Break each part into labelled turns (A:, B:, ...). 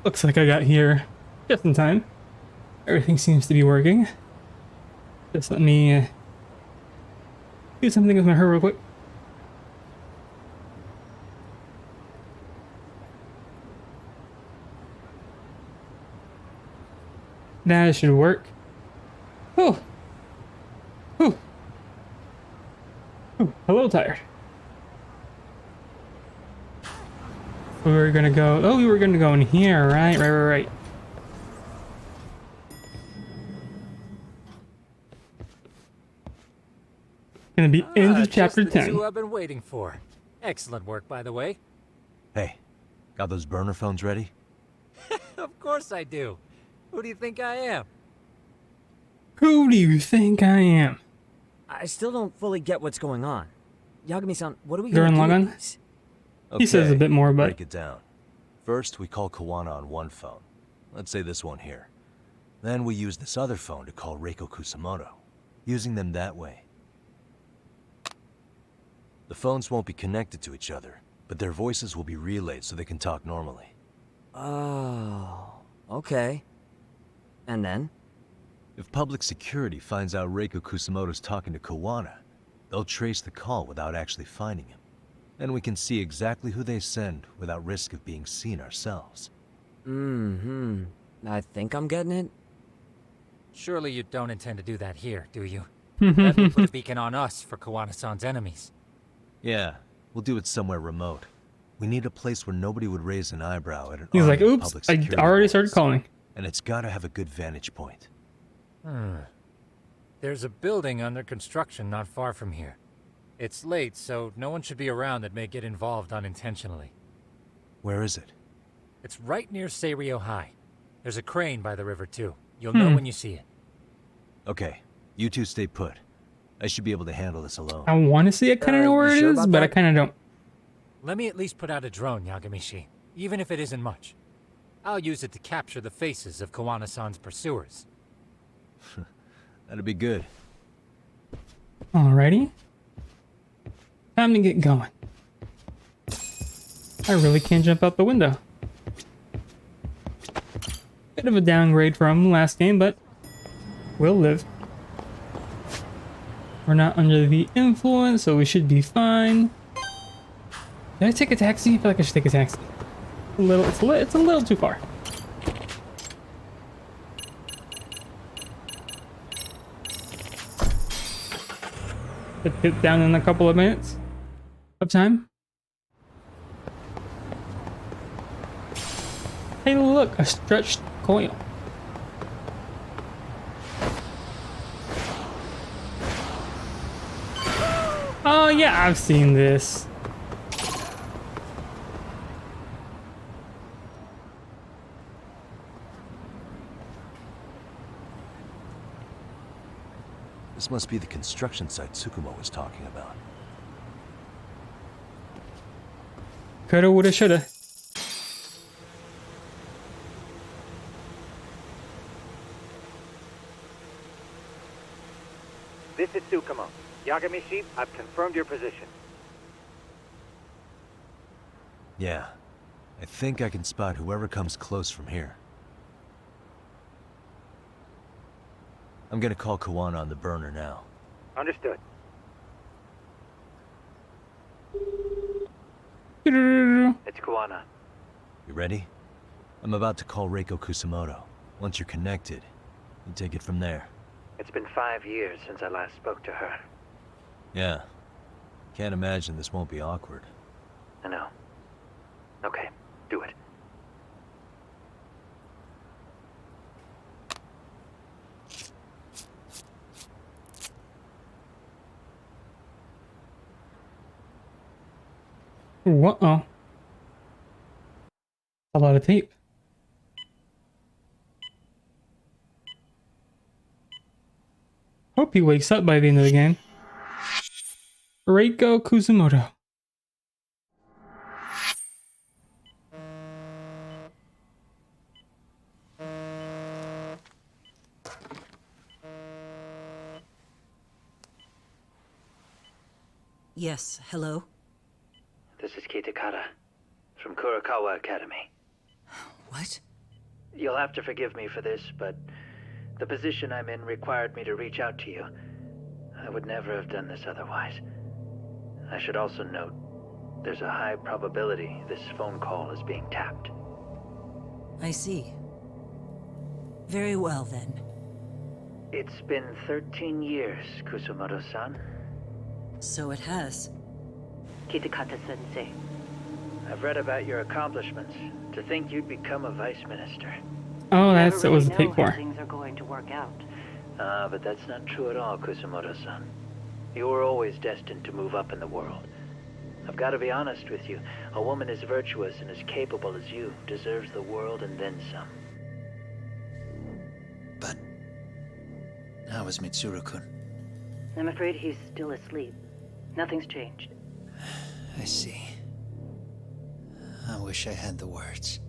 A: Looks like I got here just in time. Everything seems to be working. Just let me do something with my hair real quick. That should work. Oh, oh, oh, a little tired. We were gonna go. Oh, we were gonna go in here, right. Gonna be into chapter
B: just the
A: 10.
B: two I've been waiting for. Excellent work, by the way.
C: Hey, got those burner phones ready?
B: Of course I do. Who do you think I am?
A: Who do you think I am?
D: I still don't fully get what's going on. Yagami-san, what are we
A: During
D: gonna do
A: Logan?
D: with these?
A: He says a bit more, but
C: break it down. First, we call Kawana on one phone. Let's say this one here. Then we use this other phone to call Reiko Kusamoto, using them that way. The phones won't be connected to each other, but their voices will be relayed so they can talk normally.
D: Oh, okay. And then?
C: If public security finds out Reiko Kusamoto's talking to Kawana, they'll trace the call without actually finding him. And we can see exactly who they send without risk of being seen ourselves.
D: Mm-hmm. I think I'm getting it.
B: Surely you don't intend to do that here, do you? That would put a beacon on us for Kawana-san's enemies.
C: Yeah, we'll do it somewhere remote. We need a place where nobody would raise an eyebrow at an
A: he's like,
C: army of
A: oops,
C: public
A: I
C: security
A: already
C: boys.
A: started calling.
C: And it's gotta have a good vantage point.
B: There's a building under construction not far from here. It's late, so no one should be around that may get involved unintentionally.
C: Where is it?
B: It's right near Seirio High. There's a crane by the river, too. You'll know when you see it.
C: Okay, you two stay put. I should be able to handle this alone.
A: I want to see it, kind of know where
D: you
A: it
D: sure
A: is,
D: about
A: but I
D: that?
A: kind of don't.
B: Let me at least put out a drone, Yagamishi, even if it isn't much. I'll use it to capture the faces of Kawana-san's pursuers.
C: That'd be good.
A: Alrighty. Time to get going. I really can't jump out the window. Bit of a downgrade from last game, but we'll live. We're not under the influence, so we should be fine. Did I take a taxi? I feel like I should take a taxi. It's a little too far. Let's get down in a couple of minutes of time. Hey, look, a stretched coil. Oh yeah, I've seen this.
C: This must be the construction site Tsukumo was talking about.
A: Coulda, woulda, shoulda.
E: This is Tsukumo. Yagamishi, I've confirmed your position.
C: Yeah, I think I can spot whoever comes close from here. I'm gonna call Kawana on the burner now.
E: Understood. It's Kawana.
C: You ready? I'm about to call Reiko Kusamoto. Once you're connected, you take it from there.
E: It's been 5 years since I last spoke to her.
C: Yeah. Can't imagine this won't be awkward.
E: I know. Okay, do it.
A: Uh-oh. A lot of tape. Hope he wakes up by the end of the game. Reiko Kusamoto.
F: Yes, hello?
E: This is Kitakata from Kurakawa Academy.
F: What? You'll have to forgive me for this, but the position I'm in required me to reach out to you. I would never have done this otherwise. I should also note, there's a high probability this phone call is being tapped.
G: I see. Very well, then.
F: It's been 13 years, Kusumoto-san.
G: So it has.
H: Kitakata-sensei.
F: I've read about your accomplishments. To think you'd become a vice minister.
A: Oh, that's
H: Never
A: what was the
H: really
A: tape
H: know how
A: for.
H: things are going to work out.
F: But that's not true at all, Kusumoto-san. You were always destined to move up in the world. I've got to be honest with you. A woman as virtuous and as capable as you deserves the world and then some.
I: But how is Mitsuru-kun?
H: I'm afraid he's still asleep. Nothing's changed.
I: I see. I wish I had the words.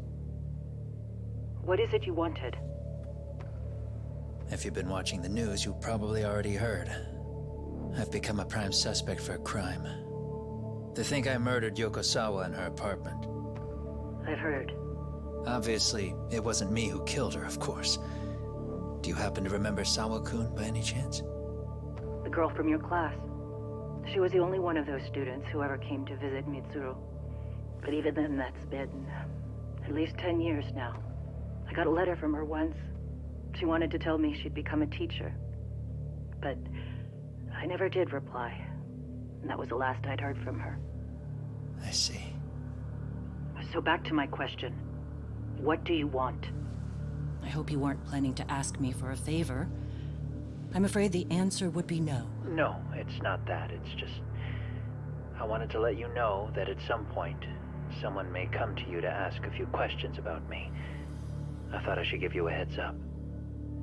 H: What is it you wanted?
I: If you've been watching the news, you probably already heard. I've become a prime suspect for a crime. They think I murdered Yokosawa in her apartment.
H: I've heard.
I: Obviously, it wasn't me who killed her, of course. Do you happen to remember Sawa-kun by any chance?
H: The girl from your class. She was the only one of those students who ever came to visit Mitsuru. But even then, that's been at least 10 years now. I got a letter from her once. She wanted to tell me she'd become a teacher. But I never did reply. And that was the last I'd heard from her.
I: I see.
H: So back to my question. What do you want?
G: I hope you weren't planning to ask me for a favor. I'm afraid the answer would be no.
F: No, it's not that. It's just... I wanted to let you know that at some point, someone may come to you to ask a few questions about me. I thought I should give you a heads up.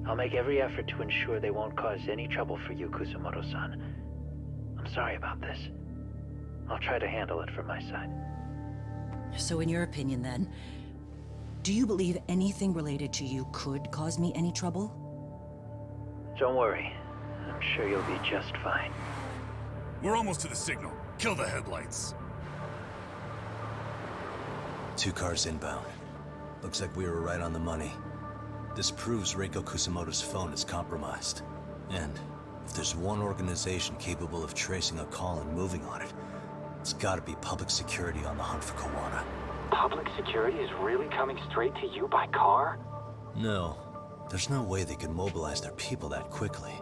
F: I'll make every effort to ensure they won't cause any trouble for you, Kusumoto-san. I'm sorry about this. I'll try to handle it from my side.
G: So in your opinion, then, do you believe anything related to you could cause me any trouble?
F: Don't worry. I'm sure you'll be just fine.
J: We're almost to the signal. Kill the headlights.
C: 2 cars inbound. Looks like we were right on the money. This proves Reiko Kusumoto's phone is compromised. And if there's one organization capable of tracing a call and moving on it, it's gotta be public security on the hunt for Kawana.
E: Public security is really coming straight to you by car?
C: No. There's no way they could mobilize their people that quickly.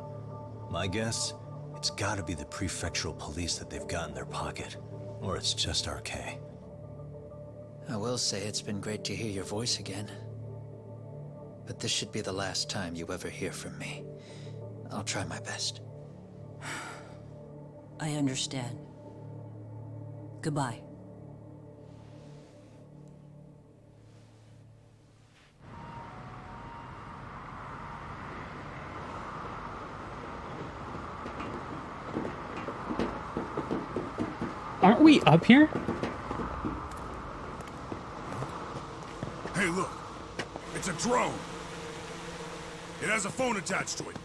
C: My guess, it's gotta be the prefectural police that they've got in their pocket. Or it's just RK.
I: I will say it's been great to hear your voice again. But this should be the last time you ever hear from me. I'll try my best.
G: I understand. Goodbye.
A: Aren't we up here?
J: Hey, look. It's a drone. It has a phone attached to it.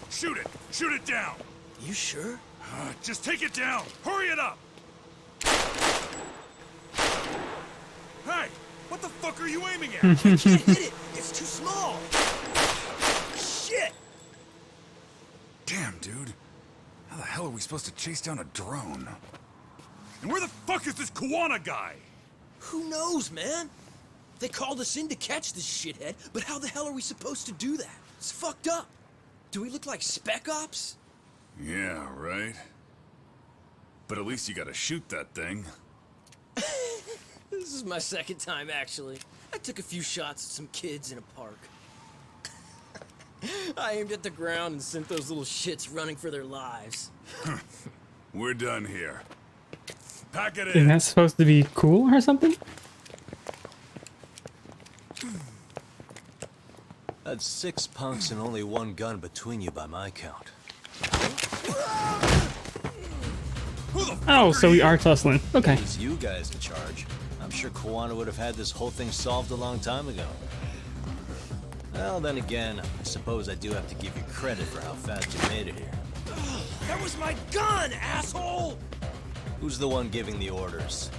J: Shoot it. Shoot it down.
I: You sure?
J: Just take it down. Hurry it up. Hey, what the fuck are you aiming at?
I: I can't hit it. It's too small. Shit!
J: Damn, dude. How the hell are we supposed to chase down a drone? And where the fuck is this Kawana guy?
K: Who knows, man? They called us in to catch this shithead, but how the hell are we supposed to do that? It's fucked up. Do we look like spec ops?
J: Yeah, right. But at least you gotta shoot that thing.
K: This is my second time, actually. I took a few shots at some kids in a park. I aimed at the ground and sent those little shits running for their lives.
J: We're done here. Pack it
A: Isn't
J: in.
A: that supposed to be cool or something?
C: That's 6 punks and only 1 gun between you by my count.
J: Who the
A: Oh, so we are tussling. Okay.
C: It's you guys in charge. I'm sure Kawana would have had this whole thing solved a long time ago. Well, then again, I suppose I do have to give you credit for how fast you made it here.
K: That was my gun, asshole!
C: Who's the one giving the orders?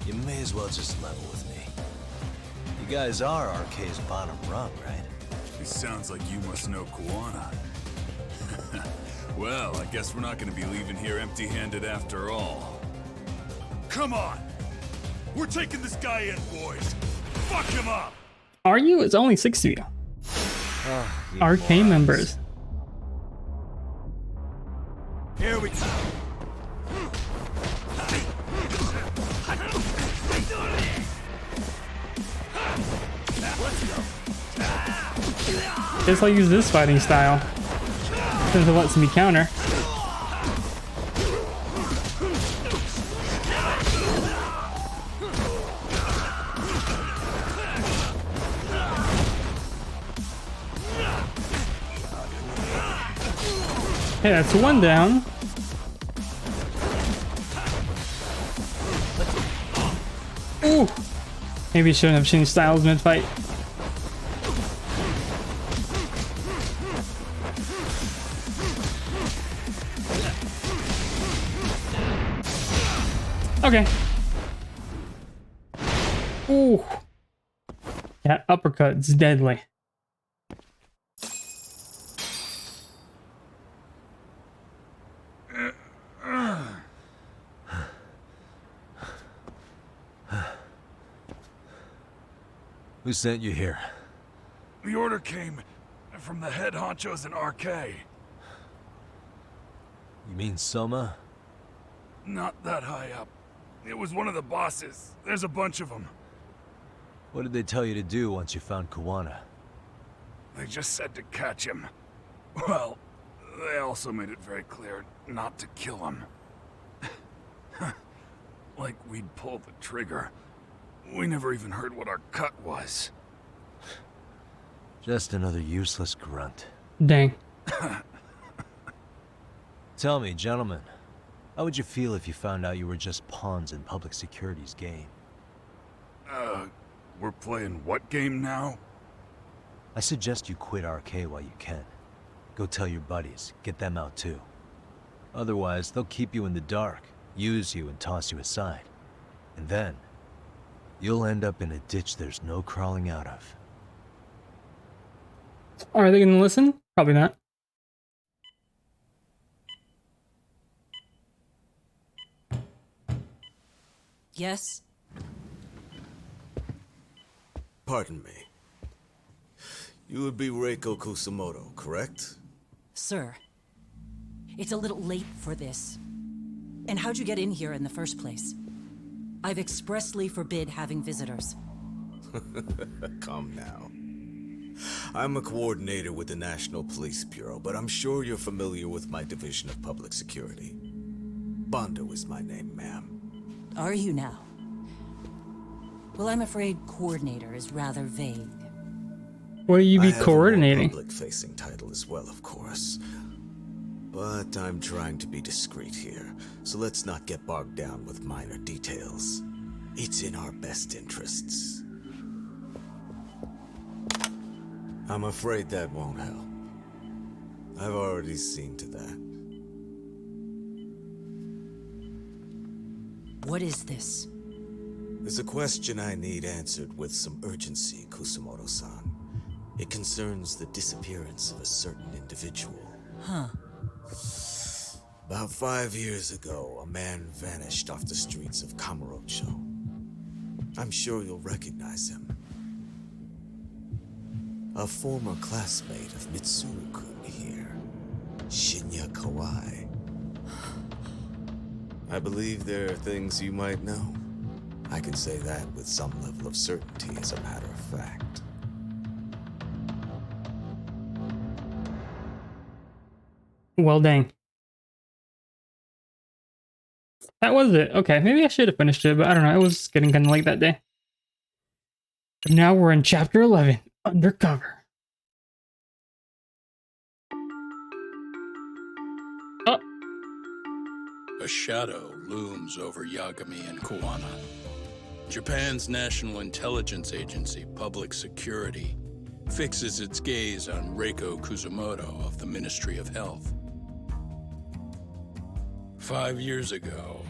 C: You may as well just level with me. You guys are RK's bottom rung, right?
J: It sounds like you must know Kuwana. Well, I guess we're not gonna be leaving here empty-handed after all. Come on! We're taking this guy in, boys! Fuck him up!
A: Are you? It's only 6 of you. RK members.
J: Here we go.
A: Guess I'll use this fighting style. Since it lets me counter. Okay, that's one down. Ooh! Maybe shouldn't have changed styles mid-fight. Okay. Ooh. That uppercut's deadly.
C: Who sent you here?
J: The order came from the head honchos in RK.
C: You mean Soma?
J: Not that high up. It was one of the bosses. There's a bunch of them.
C: What did they tell you to do once you found Kuwana?
J: They just said to catch him. Well, they also made it very clear not to kill him. Like we'd pull the trigger. We never even heard what our cut was.
C: Just another useless grunt.
A: Dang.
C: Tell me, gentlemen, how would you feel if you found out you were just pawns in public security's game?
J: We're playing what game now?
C: I suggest you quit RK while you can. Go tell your buddies, get them out too. Otherwise, they'll keep you in the dark, use you and toss you aside. And then, you'll end up in a ditch there's no crawling out of.
A: Are they gonna listen? Probably not.
G: Yes?
L: Pardon me. You would be Reiko Kusumoto, correct?
G: Sir. It's a little late for this. And how'd you get in here in the first place? I've expressly forbid having visitors.
L: Come now. I'm a coordinator with the National Police Bureau, but I'm sure you're familiar with my Division of Public Security. Bondo is my name, ma'am.
G: Are you now? Well, I'm afraid coordinator is rather vague.
A: What do you be coordinating?
L: I have a more public-facing title as well, of course. But I'm trying to be discreet here, so let's not get bogged down with minor details. It's in our best interests. I'm afraid that won't help. I've already seen to that.
G: What is this?
L: There's a question I need answered with some urgency, Kusumoto-san. It concerns the disappearance of a certain individual.
G: Huh.
L: About 5 years ago, a man vanished off the streets of Kamurocho. I'm sure you'll recognize him. A former classmate of Mitsuru-kun here, Shinya Kawai. I believe there are things you might know. I can say that with some level of certainty, as a matter of fact.
A: Well, dang. That was it. Okay, maybe I should have finished it, but I don't know. It was getting kind of late that day. But now we're in Chapter 11, Undercover. Oh.
M: A shadow looms over Yagami and Kuwana. Japan's National Intelligence Agency, Public Security, fixes its gaze on Reiko Kusumoto of the Ministry of Health. 5 years ago,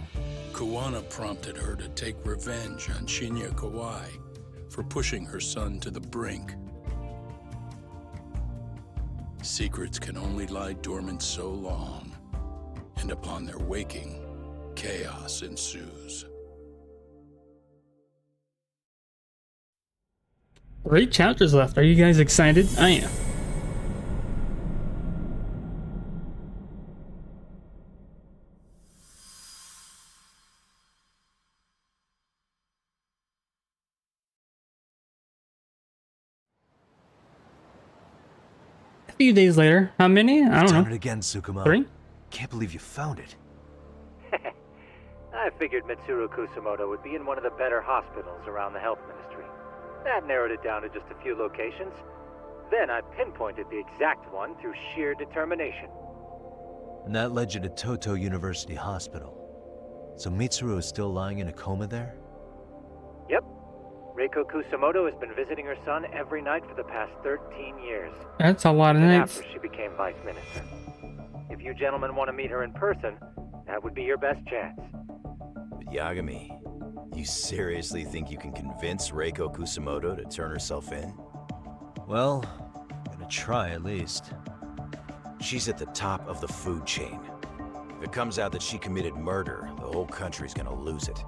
M: Kuwana prompted her to take revenge on Shinya Kawai for pushing her son to the brink. Secrets can only lie dormant so long, and upon their waking, chaos ensues.
A: 3 chapters left. Are you guys excited? I am. A few days later. How many? I don't know.
C: Done it again, Tsukumo.
A: 3?
C: Can't believe you found it.
E: I figured Mitsuru Kusamoto would be in one of the better hospitals around the health ministry. That narrowed it down to just a few locations. Then I pinpointed the exact one through sheer determination.
C: And that led you to Toto University Hospital. So Mitsuru is still lying in a coma there?
E: Yep. Reiko Kusamoto has been visiting her son every night for the past 13 years.
A: That's a lot of
E: Even
A: nights.
E: after she became vice minister. If you gentlemen want to meet her in person, that would be your best chance.
N: But Yagami, you seriously think you can convince Reiko Kusamoto to turn herself in?
C: Well, I'm gonna try at least.
N: She's at the top of the food chain. If it comes out that she committed murder, the whole country's gonna lose it.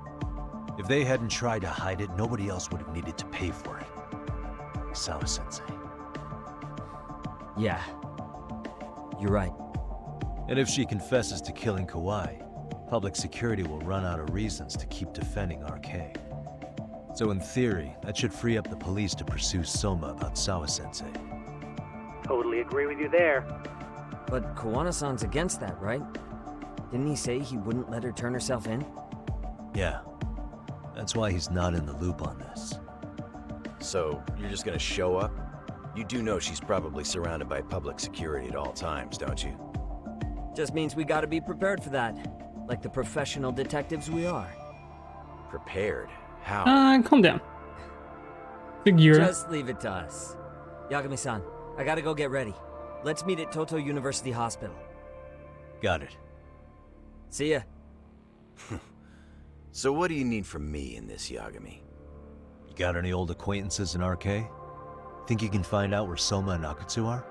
C: If they hadn't tried to hide it, nobody else would have needed to pay for it. Sawa-sensei.
D: Yeah. You're right.
C: And if she confesses to killing Kawai, public security will run out of reasons to keep defending RK. So in theory, that should free up the police to pursue Soma about Sawa-sensei.
E: Totally agree with you there.
D: But Kawana-san's against that, right? Didn't he say he wouldn't let her turn herself in?
C: Yeah. That's why he's not in the loop on this.
N: So, you're just gonna show up? You do know she's probably surrounded by public security at all times, don't you?
D: Just means we gotta be prepared for that. Like the professional detectives we are.
N: Prepared? How?
A: Calm down. Figure.
D: Just leave it to us. Yagami-san, I gotta go get ready. Let's meet at Toto University Hospital.
C: Got it.
D: See ya.
N: So what do you need from me in this, Yagami?
C: You got any old acquaintances in RK? Think you can find out where Soma and Akutsu are?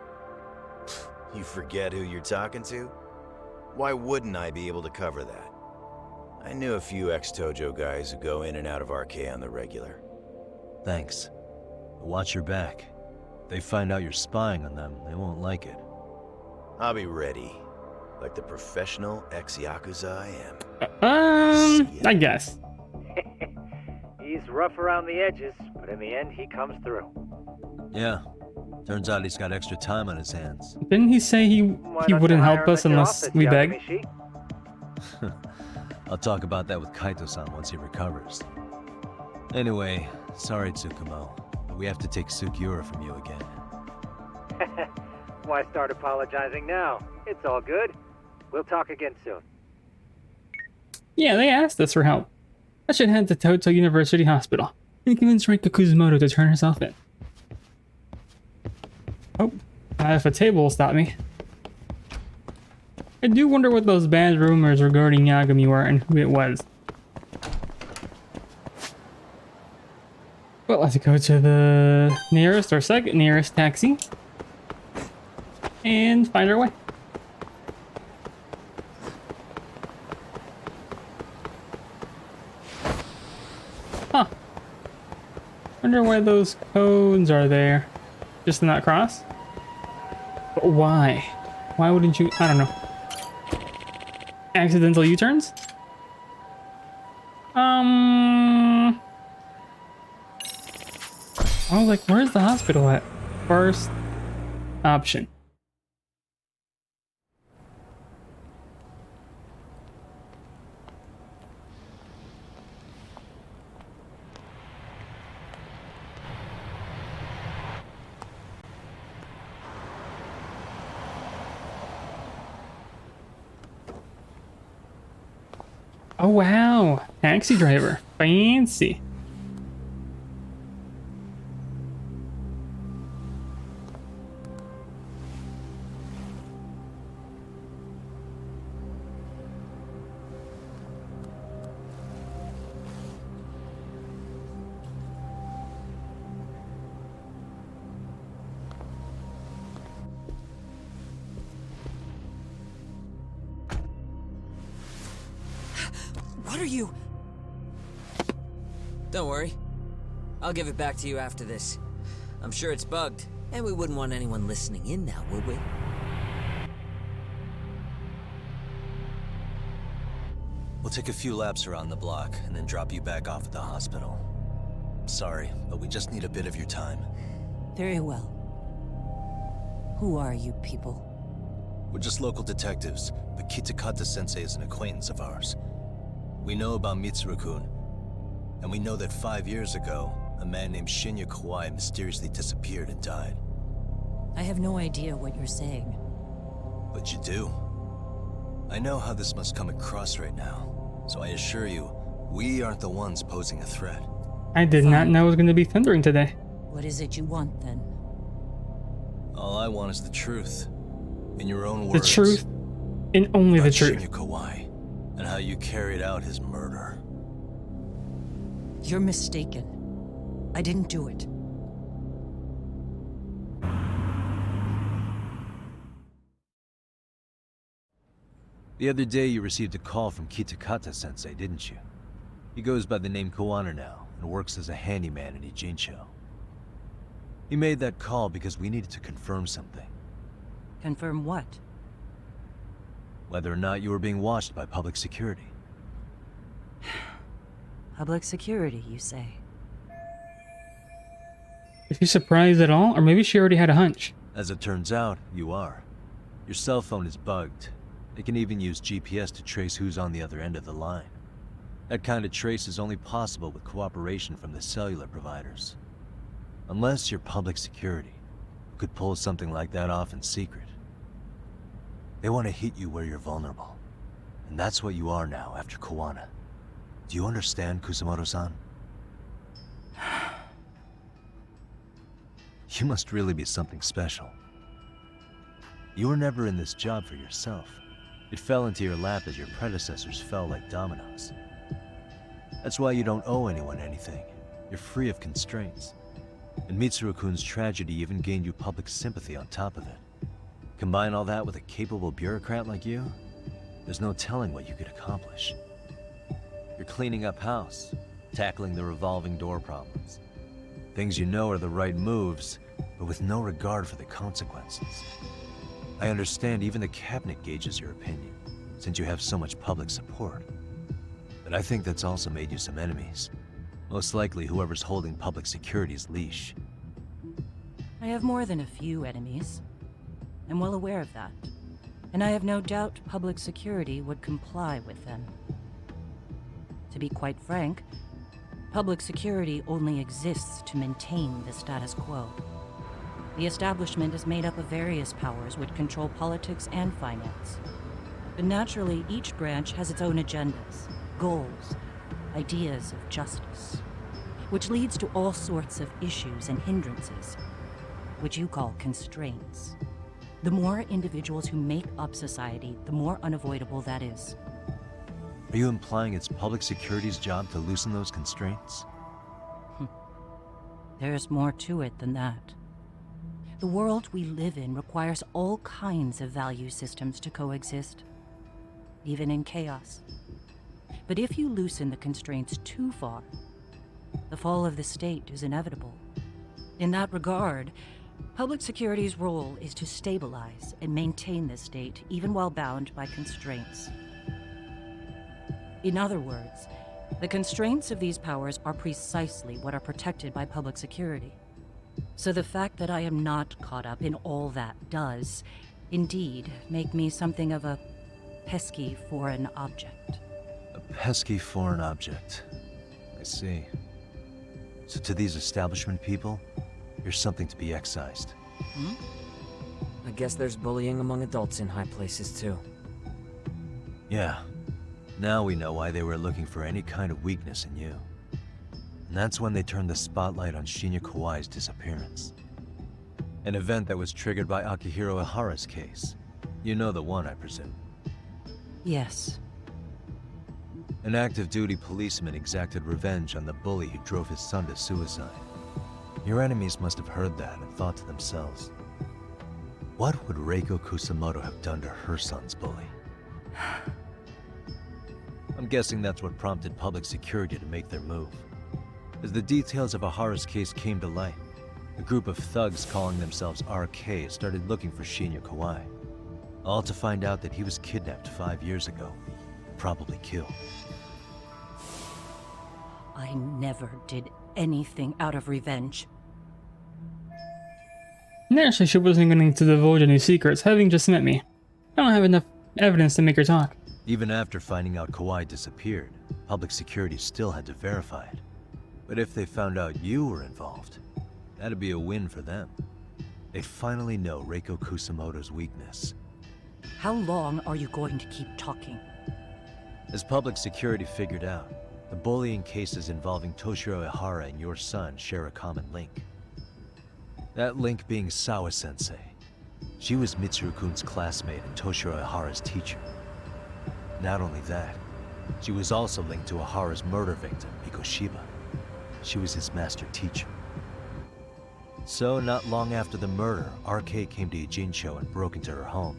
N: You forget who you're talking to? Why wouldn't I be able to cover that? I knew a few ex-Tojo guys who go in and out of RK on the regular.
C: Thanks. But watch your back. If they find out you're spying on them, they won't like it.
N: I'll be ready. Like the professional ex-Yakuza I am.
A: I guess.
E: He's rough around the edges, but in the end, he comes through.
C: Yeah. Turns out he's got extra time on his hands.
A: Didn't he say he wouldn't help us unless we beg?
C: I'll talk about that with Kaito-san once he recovers. Anyway, sorry Tsukumo, but we have to take Sugiura from you again.
E: Why start apologizing now? It's all good. We'll talk again soon.
A: Yeah, they asked us for help. I should head to Toto University Hospital and convince Reiko Kusamoto to turn herself in. Oh, if a table will stop me. I do wonder what those bad rumors regarding Yagami were and who it was. Well, let's go to the nearest or second nearest taxi and find our way. Huh. Wonder why those codes are there. Just to not cross? But why? Why wouldn't you? I don't know. Accidental U-turns? I was like, where's the hospital at? First option. Oh wow, taxi driver, fancy.
G: What are you...
D: Don't worry. I'll give it back to you after this. I'm sure it's bugged, and we wouldn't want anyone listening in now, would we?
C: We'll take a few laps around the block and then drop you back off at the hospital. Sorry, but we just need a bit of your time.
G: Very well. Who are you people?
C: We're just local detectives, but Kitakata-sensei is an acquaintance of ours. We know about Mitsuru-kun, and we know that 5 years ago, a man named Shinya Kawai mysteriously disappeared and died.
G: I have no idea what you're saying.
C: But you do. I know how this must come across right now, so I assure you, we aren't the ones posing a threat.
A: I did not know it was going to be thundering today.
G: What is it you want, then?
C: All I want is the truth. In your own
A: The
C: words.
A: truth, and only the truth.
C: Shinya Kawai, and how you carried out his murder.
G: You're mistaken. I didn't do it.
C: The other day you received a call from Kitakata-sensei, didn't you? He goes by the name Kawana now, and works as a handyman in Ijincho. He made that call because we needed to confirm something.
G: Confirm what?
C: Whether or not you were being watched by public security.
G: Public security, you say?
A: Is she surprised at all? Or maybe she already had a hunch.
C: As it turns out, you are. Your cell phone is bugged. It can even use GPS to trace who's on the other end of the line. That kind of trace is only possible with cooperation from the cellular providers. Unless you're public security, who could pull something like that off in secret. They want to hit you where you're vulnerable. And that's what you are now after Kawana. Do you understand, Kusamoto-san? You must really be something special. You were never in this job for yourself. It fell into your lap as your predecessors fell like dominoes. That's why you don't owe anyone anything. You're free of constraints. And Mitsuru-kun's tragedy even gained you public sympathy on top of it. Combine all that with a capable bureaucrat like you, there's no telling what you could accomplish. You're cleaning up house, tackling the revolving door problems. Things you know are the right moves, but with no regard for the consequences. I understand even the cabinet gauges your opinion, since you have so much public support. But I think that's also made you some enemies. Most likely whoever's holding public security's leash.
G: I have more than a few enemies. I'm well aware of that. And I have no doubt public security would comply with them. To be quite frank, public security only exists to maintain the status quo. The establishment is made up of various powers which control politics and finance. But naturally, each branch has its own agendas, goals, ideas of justice, which leads to all sorts of issues and hindrances, which you call constraints. The more individuals who make up society, the more unavoidable that is.
C: Are you implying it's public security's job to loosen those constraints?
G: There's more to it than that. The world we live in requires all kinds of value systems to coexist, even in chaos. But if you loosen the constraints too far, the fall of the state is inevitable. In that regard, public security's role is to stabilize and maintain the state, even while bound by constraints. In other words, the constraints of these powers are precisely what are protected by public security. So the fact that I am not caught up in all that does, indeed, make me something of a pesky foreign object.
C: A pesky foreign object. I see. So to these establishment people, you're something to be excised.
D: I guess there's bullying among adults in high places, too.
C: Yeah. Now we know why they were looking for any kind of weakness in you. And that's when they turned the spotlight on Shinya Kawai's disappearance. An event that was triggered by Akihiro Ihara's case. You know the one, I presume.
G: Yes.
C: An active duty policeman exacted revenge on the bully who drove his son to suicide. Your enemies must have heard that and thought to themselves, what would Reiko Kusamoto have done to her son's bully? I'm guessing that's what prompted public security to make their move. As the details of Ahara's case came to light, a group of thugs calling themselves RK started looking for Shinya Kawai, all to find out that he was kidnapped 5 years ago, probably killed.
G: I never did anything out of revenge.
A: Naturally, she wasn't going to divulge any secrets, having just met me. I don't have enough evidence to make her talk.
C: Even after finding out Kawai disappeared, public security still had to verify it. But if they found out you were involved, that'd be a win for them. They'd finally know Reiko Kusamoto's weakness.
G: How long are you going to keep talking?
C: As public security figured out, the bullying cases involving Toshiro Ihara and your son share a common link. That link being Sawa-sensei. She was Mitsuru-kun's classmate and Toshiro Ihara's teacher. Not only that, she was also linked to Ihara's murder victim, Mikoshiba. She was his master teacher. So, not long after the murder, RK came to Ijincho and broke into her home.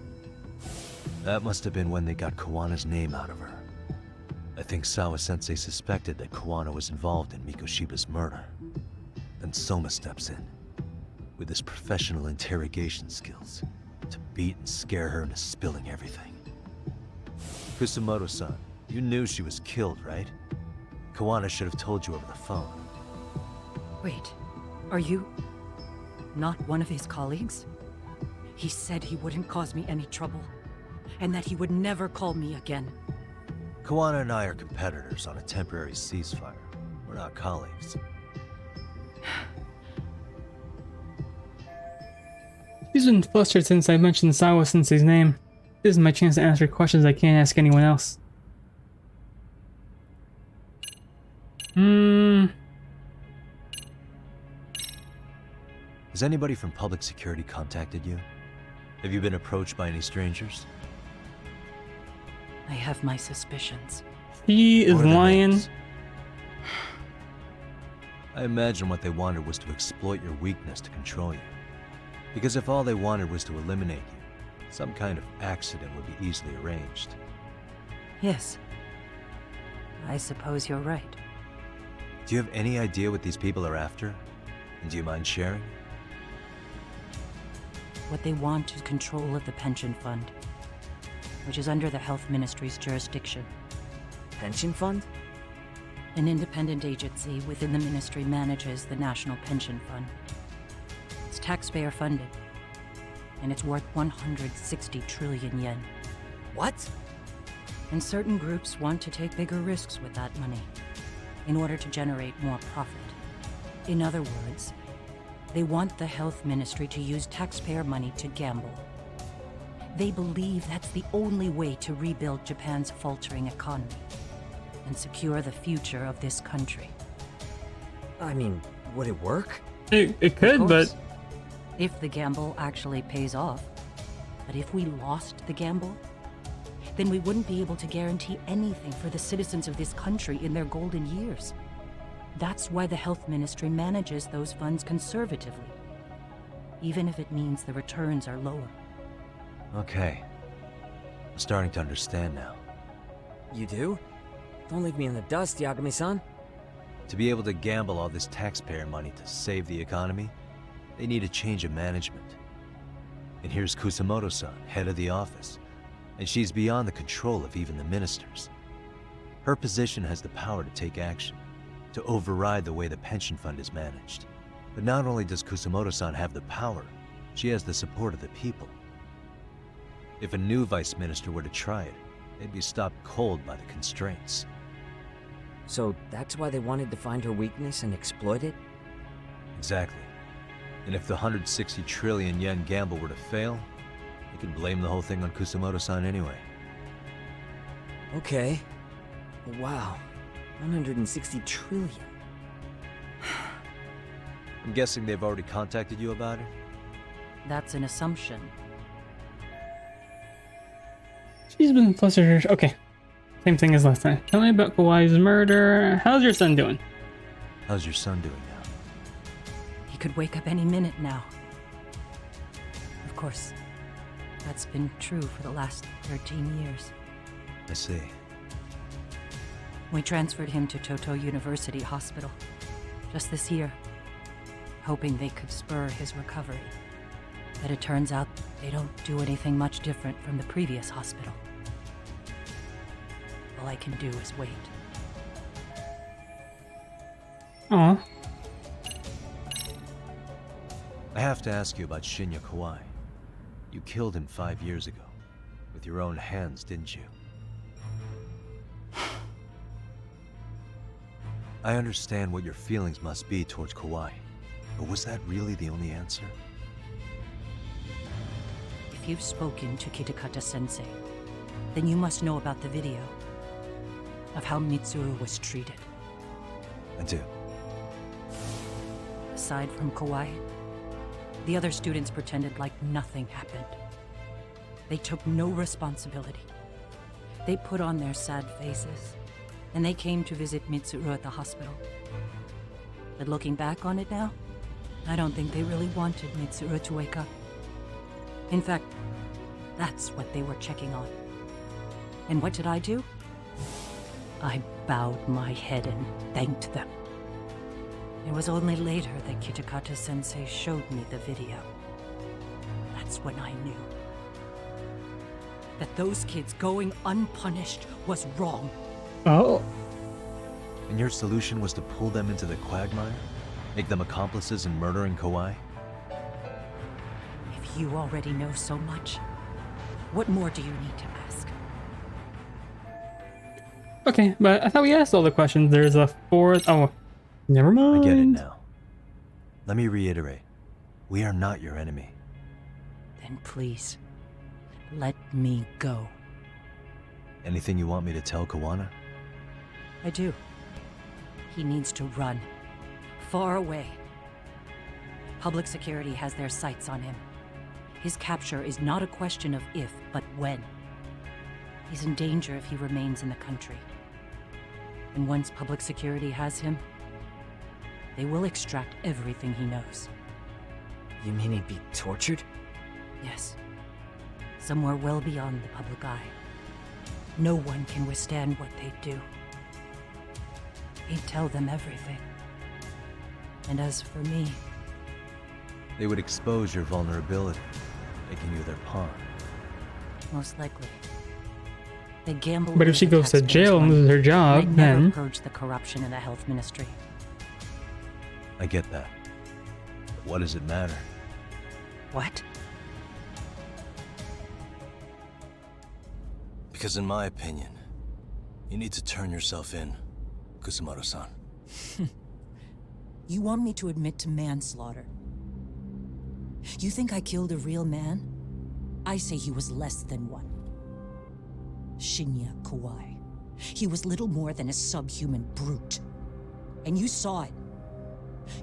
C: That must have been when they got Kawana's name out of her. I think Sawa-sensei suspected that Kawana was involved in Mikoshiba's murder. Then Soma steps in, with his professional interrogation skills, to beat and scare her into spilling everything. Kusamoto-san, you knew she was killed, right? Kawana should have told you over the phone.
G: Wait, are you not one of his colleagues? He said he wouldn't cause me any trouble, and that he would never call me again.
C: Kawana and I are competitors on a temporary ceasefire. We're not colleagues.
A: She's been flustered since I mentioned Sawa-sensei's name. This is my chance to answer questions I can't ask anyone else.
C: Has anybody from public security contacted you? Have you been approached by any strangers?
G: I have my suspicions.
A: She is lying.
C: I imagine what they wanted was to exploit your weakness to control you. Because if all they wanted was to eliminate you, some kind of accident would be easily arranged.
G: Yes. I suppose you're right.
C: Do you have any idea what these people are after? And do you mind sharing?
G: What they want is control of the pension fund, which is under the Health Ministry's jurisdiction.
D: Pension fund?
G: An independent agency within the ministry manages the National Pension Fund. It's taxpayer funded, and it's worth 160 trillion yen.
D: What?
G: And certain groups want to take bigger risks with that money in order to generate more profit. In other words, they want the health ministry to use taxpayer money to gamble. They believe that's the only way to rebuild Japan's faltering economy and secure the future of this country.
D: I mean, would it work?
A: It could, but...
G: If the gamble actually pays off. But if we lost the gamble, then we wouldn't be able to guarantee anything for the citizens of this country in their golden years. That's why the health ministry manages those funds conservatively, even if it means the returns are lower.
C: Okay. I'm starting to understand now.
D: You do? Don't leave me in the dust, Yagami-san.
C: To be able to gamble all this taxpayer money to save the economy, they need a change of management. And here's Kusamoto-san, head of the office, and she's beyond the control of even the ministers. Her position has the power to take action, to override the way the pension fund is managed. But not only does Kusamoto-san have the power, she has the support of the people. If a new vice minister were to try it, they'd be stopped cold by the constraints.
D: So that's why they wanted to find her weakness and exploit it?
C: Exactly. And if the 160 trillion yen gamble were to fail, they could blame the whole thing on Kusamoto-san anyway.
D: Okay. Wow. 160 trillion.
C: I'm guessing they've already contacted you about it?
G: That's an assumption.
A: She's been flustered. Okay. Same thing as last time. Tell me about Kawai's murder. How's your son doing?
C: How's your son doing now?
G: He could wake up any minute now. Of course, that's been true for the last 13 years.
C: I see.
G: We transferred him to Toto University Hospital just this year, hoping they could spur his recovery. But it turns out they don't do anything much different from the previous hospital. All I can do is wait.
A: Aw.
C: I have to ask you about Shinya Kawai. You killed him 5 years ago. With your own hands, didn't you? I understand what your feelings must be towards Kawai, but was that really the only answer?
G: If you've spoken to Kitakata-sensei, then you must know about the video of how Mitsuru was treated.
C: I do.
G: Aside from Kawai, the other students pretended like nothing happened. They took no responsibility. They put on their sad faces, and they came to visit Mitsuru at the hospital. But looking back on it now, I don't think they really wanted Mitsuru to wake up. In fact, that's what they were checking on. And what did I do? I bowed my head and thanked them. It was only later that Kitakata-sensei showed me the video. That's when I knew that those kids going unpunished was wrong.
A: Oh.
C: And your solution was to pull them into the quagmire? Make them accomplices in murdering Kawai?
G: If you already know so much, what more do you need to ask?
A: Okay, but I thought we asked all the questions. There's a fourth. Oh, never mind.
C: I get it now. Let me reiterate. We are not your enemy.
G: Then please, let me go.
C: Anything you want me to tell Kawana?
G: I do. He needs to run. Far away. Public security has their sights on him. His capture is not a question of if, but when. He's in danger if he remains in the country. And once public security has him, they will extract everything he knows.
D: You mean he'd be tortured?
G: Yes. Somewhere well beyond the public eye. No one can withstand what they do. He'd tell them everything. And as for me...
C: They would expose your vulnerability, making you their pawn.
G: Most likely. They gamble.
A: But if she goes to jail and loses her job,
G: they'd
A: then...
G: never purge the corruption in the health ministry.
C: I get that. But what does it matter?
G: What?
C: Because in my opinion, you need to turn yourself in, Kusumoto-san.
G: You want me to admit to manslaughter? You think I killed a real man? I say he was less than one. Shinya Kawai. He was little more than a subhuman brute. And you saw it.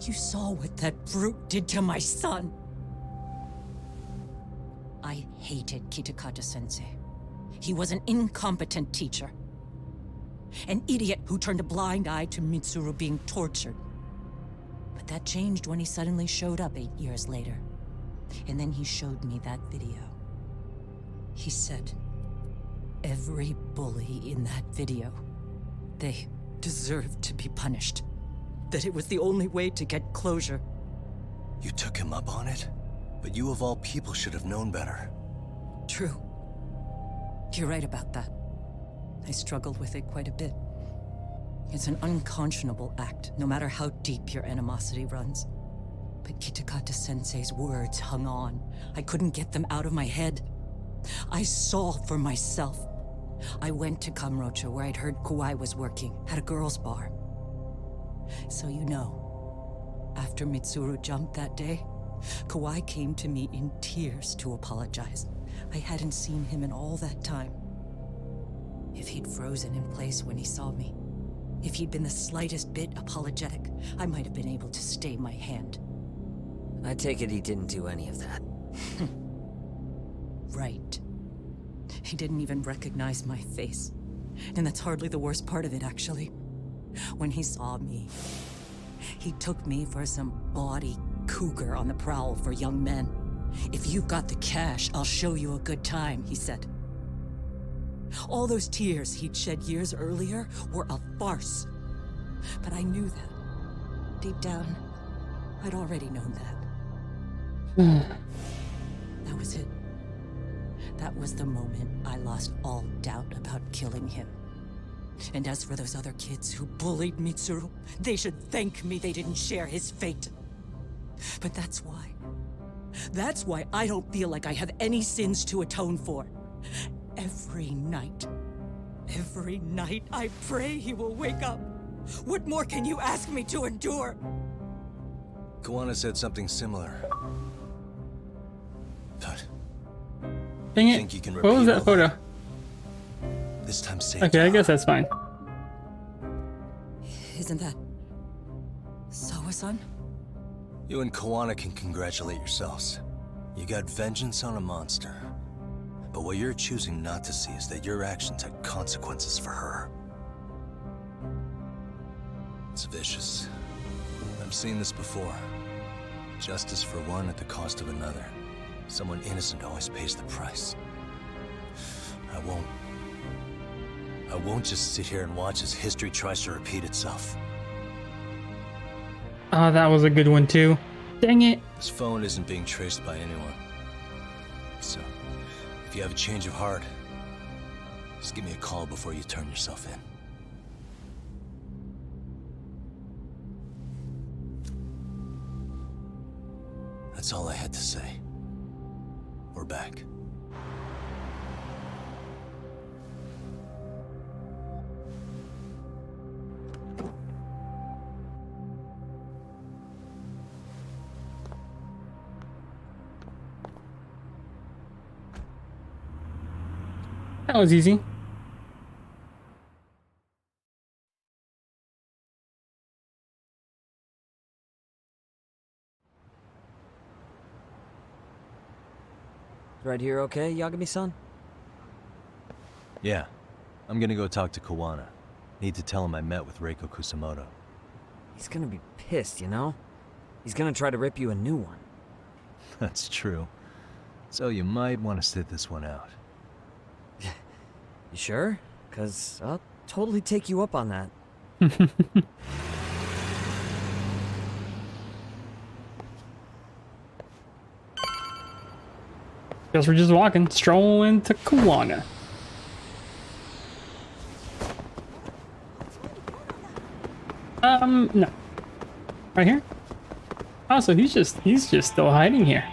G: You saw what that brute did to my son. I hated Kitakata-sensei. He was an incompetent teacher. An idiot who turned a blind eye to Mitsuru being tortured. But that changed when he suddenly showed up 8 years later. And then he showed me that video. He said, every bully in that video, they deserved to be punished. That it was the only way to get closure.
C: You took him up on it? But you of all people should have known better.
G: True. You're right about that. I struggled with it quite a bit. It's an unconscionable act, no matter how deep your animosity runs. But Kitakata-sensei's words hung on. I couldn't get them out of my head. I saw for myself. I went to Kamurocho, where I'd heard Kawai was working, at a girls' bar. So you know, after Mitsuru jumped that day, Kawai came to me in tears to apologize. I hadn't seen him in all that time. If he'd frozen in place when he saw me, if he'd been the slightest bit apologetic, I might have been able to stay my hand.
D: I take it he didn't do any of that.
G: Right. He didn't even recognize my face. And that's hardly the worst part of it, actually. When he saw me, he took me for some bawdy cougar on the prowl for young men. If you've got the cash, I'll show you a good time, he said.
O: All those tears he'd shed years earlier were a farce. But I knew that. Deep down, I'd already known that. That was it. That was the moment I lost all doubt about killing him. And as for those other kids who bullied Mitsuru, they should thank me they didn't share his fate. But that's why. That's why I don't feel like I have any sins to atone for. Every night I pray he will wake up. What more can you ask me to endure?
C: Kawana said something similar. But
A: Dang it.
C: think you can
A: What was
C: repeat
A: that
C: all
A: photo?
C: this time safe.
A: Okay, I guess that's fine.
O: Isn't that Sawa-san?
C: You and Kawana can congratulate yourselves. You got vengeance on a monster. But what you're choosing not to see is that your actions had consequences for her. It's vicious. I've seen this before. Justice for one at the cost of another. Someone innocent always pays the price. I won't just sit here and watch as history tries to repeat itself.
A: Oh, that was a good one too. Dang it.
C: This phone isn't being traced by anyone. So, if you have a change of heart, just give me a call before you turn yourself in. That's all I had to say. We're back.
A: That was easy.
D: Right here okay, Yagami-san?
C: Yeah. I'm gonna go talk to Kawana. Need to tell him I met with Reiko Kusamoto.
D: He's gonna be pissed, you know? He's gonna try to rip you a new one.
C: That's true. So you might want to sit this one out.
D: You sure? 'Cause I'll totally take you up on that.
A: Guess we're just walking, strolling to Kawana. No. Right here? Oh, so he's just still hiding here.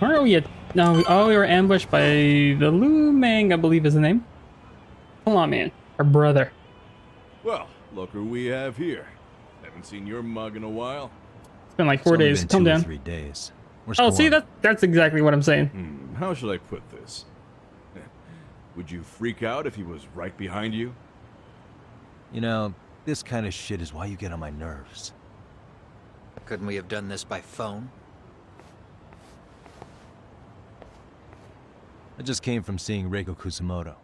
A: Where are we at? No, we were ambushed by the Lumang, I believe is the name. Come on, man. Our brother.
J: Well, look who we have here. Haven't seen your mug in a while.
A: It's been like 4 days.
C: Been
A: Calm
C: 2 or
A: down.
C: 3 days. Where's
A: Oh, see,
C: Kawana?
A: that's exactly what I'm saying.
J: How should I put this? Would you freak out if he was right behind you?
C: You know, this kind of shit is why you get on my nerves.
I: Couldn't we have done this by phone?
C: I just came from seeing Reiko Kusamoto.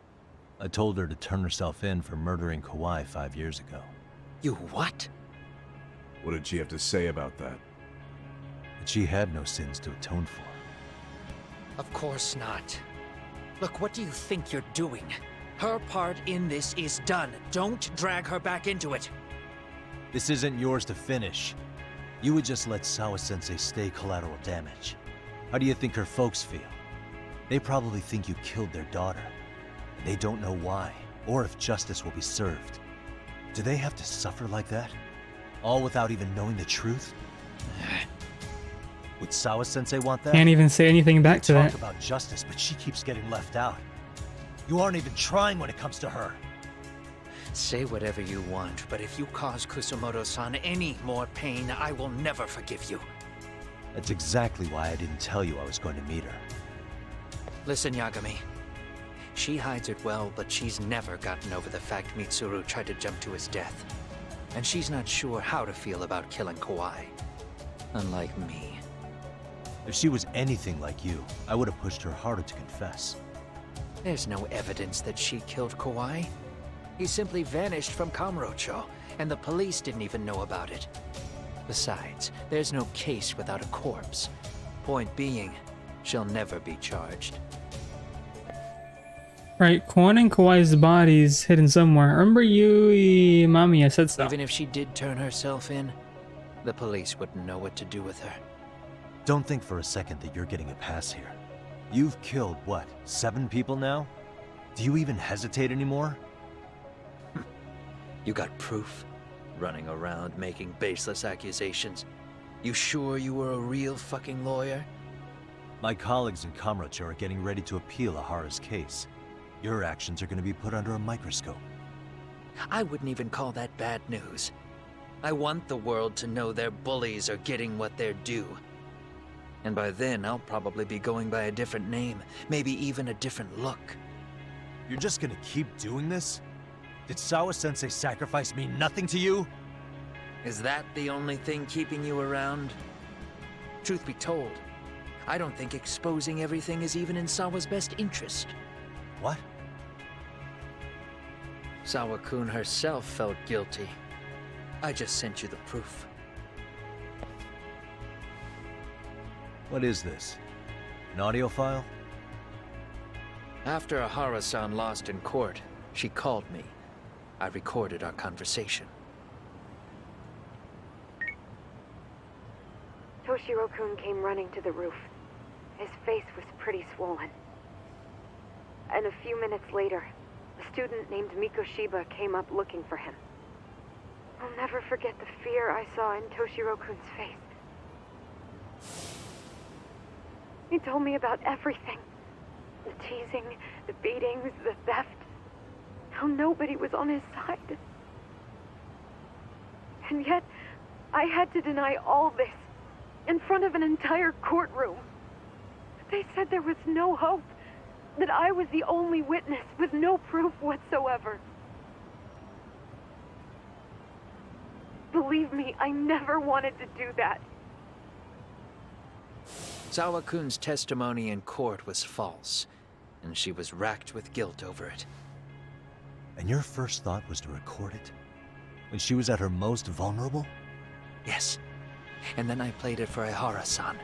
C: I told her to turn herself in for murdering Kawai 5 years ago.
I: You what?
J: What did she have to say about that?
C: That she had no sins to atone for.
K: Of course not. Look, what do you think you're doing? Her part in this is done. Don't drag her back into it.
C: This isn't yours to finish. You would just let Sawa-sensei stay collateral damage. How do you think her folks feel? They probably think you killed their daughter. And they don't know why, or if justice will be served. Do they have to suffer like that? All without even knowing the truth? Would Sawa-sensei want that?
A: Can't even say anything back to
C: Talk
A: that.
C: about justice, but she keeps getting left out. You aren't even trying when it comes to her.
K: Say whatever you want, but if you cause Kusamoto-san any more pain, I will never forgive you.
C: That's exactly why I didn't tell you I was going to meet her.
K: Listen, Yagami. She hides it well, but she's never gotten over the fact Mitsuru tried to jump to his death. And she's not sure how to feel about killing Kawai. Unlike me.
C: If she was anything like you, I would have pushed her harder to confess.
K: There's no evidence that she killed Kawai. He simply vanished from Kamurocho, and the police didn't even know about it. Besides, there's no case without a corpse. Point being, she'll never be charged.
A: Right, Kwon and Kawai's bodies hidden somewhere. Remember Yui Mamiya said so.
K: Even if she did turn herself in, the police wouldn't know what to do with her.
C: Don't think for a second that you're getting a pass here. You've killed, what, 7 people now? Do you even hesitate anymore?
K: You got proof? Running around making baseless accusations. You sure you were a real fucking lawyer?
C: My colleagues in Kamurocho are getting ready to appeal Ahara's case. Your actions are going to be put under a microscope.
K: I wouldn't even call that bad news. I want the world to know their bullies are getting what they're due. And by then, I'll probably be going by a different name, maybe even a different look.
C: You're just gonna keep doing this? Did Sawa-sensei sacrifice mean nothing to you?
K: Is that the only thing keeping you around? Truth be told, I don't think exposing everything is even in Sawa's best interest.
C: What?
K: Sawa-kun herself felt guilty. I just sent you the proof.
C: What is this? An audio file?
K: After Ahara-san lost in court, she called me. I recorded our conversation.
P: Toshiro-kun came running to the roof. His face was pretty swollen. And a few minutes later, a student named Mikoshiba came up looking for him. I'll never forget the fear I saw in Toshiro-kun's face. He told me about everything. The teasing, the beatings, the theft. How nobody was on his side. And yet, I had to deny all this in front of an entire courtroom. They said there was no hope, that I was the only witness with no proof whatsoever. Believe me, I never wanted to do that.
K: Sawa-kun's testimony in court was false, and she was racked with guilt over it.
C: And your first thought was to record it? When she was at her most vulnerable?
K: Yes. And then I played it for Ahara-san.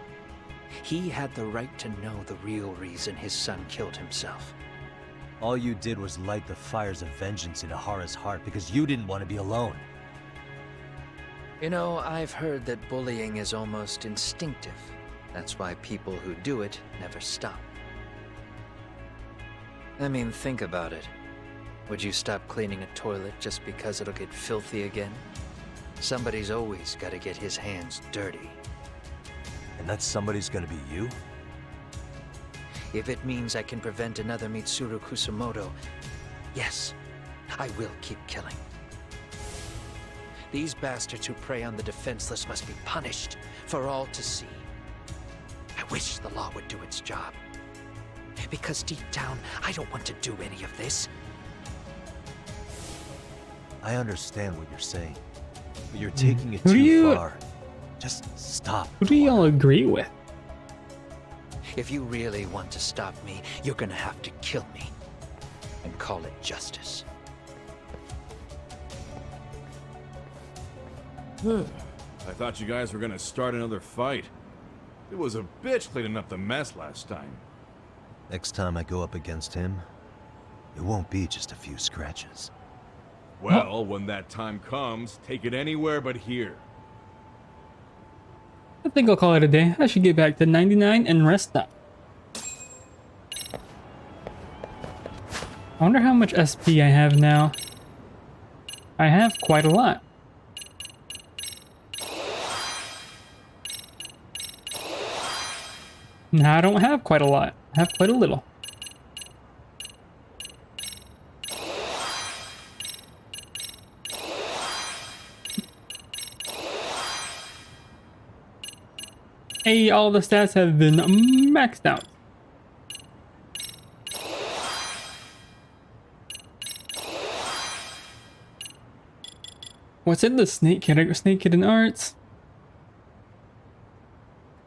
K: He had the right to know the real reason his son killed himself.
C: All you did was light the fires of vengeance in Ahara's heart because you didn't want to be alone.
K: You know, I've heard that bullying is almost instinctive. That's why people who do it never stop. I mean, think about it. Would you stop cleaning a toilet just because it'll get filthy again? Somebody's always got to get his hands dirty.
C: And that somebody's gonna be you?
K: If it means I can prevent another Mitsuru Kusumoto, yes, I will keep killing. These bastards who prey on the defenseless must be punished for all to see. I wish the law would do its job. Because deep down, I don't want to do any of this.
C: I understand what you're saying, but you're taking it too far. Just stop.
A: Who do y'all agree with?
K: If you really want to stop me, you're gonna have to kill me. And call it justice.
J: I thought you guys were gonna start another fight. It was a bitch cleaning up the mess last time.
C: Next time I go up against him, it won't be just a few scratches.
J: Well, when that time comes, take it anywhere but here.
A: I think I'll call it a day. I should get back to 99 and rest up. I wonder how much SP I have now. I have quite a lot. No, I don't have quite a lot. I have quite a little. Hey, all the stats have been maxed out. What's in the Snake Kitten Arts?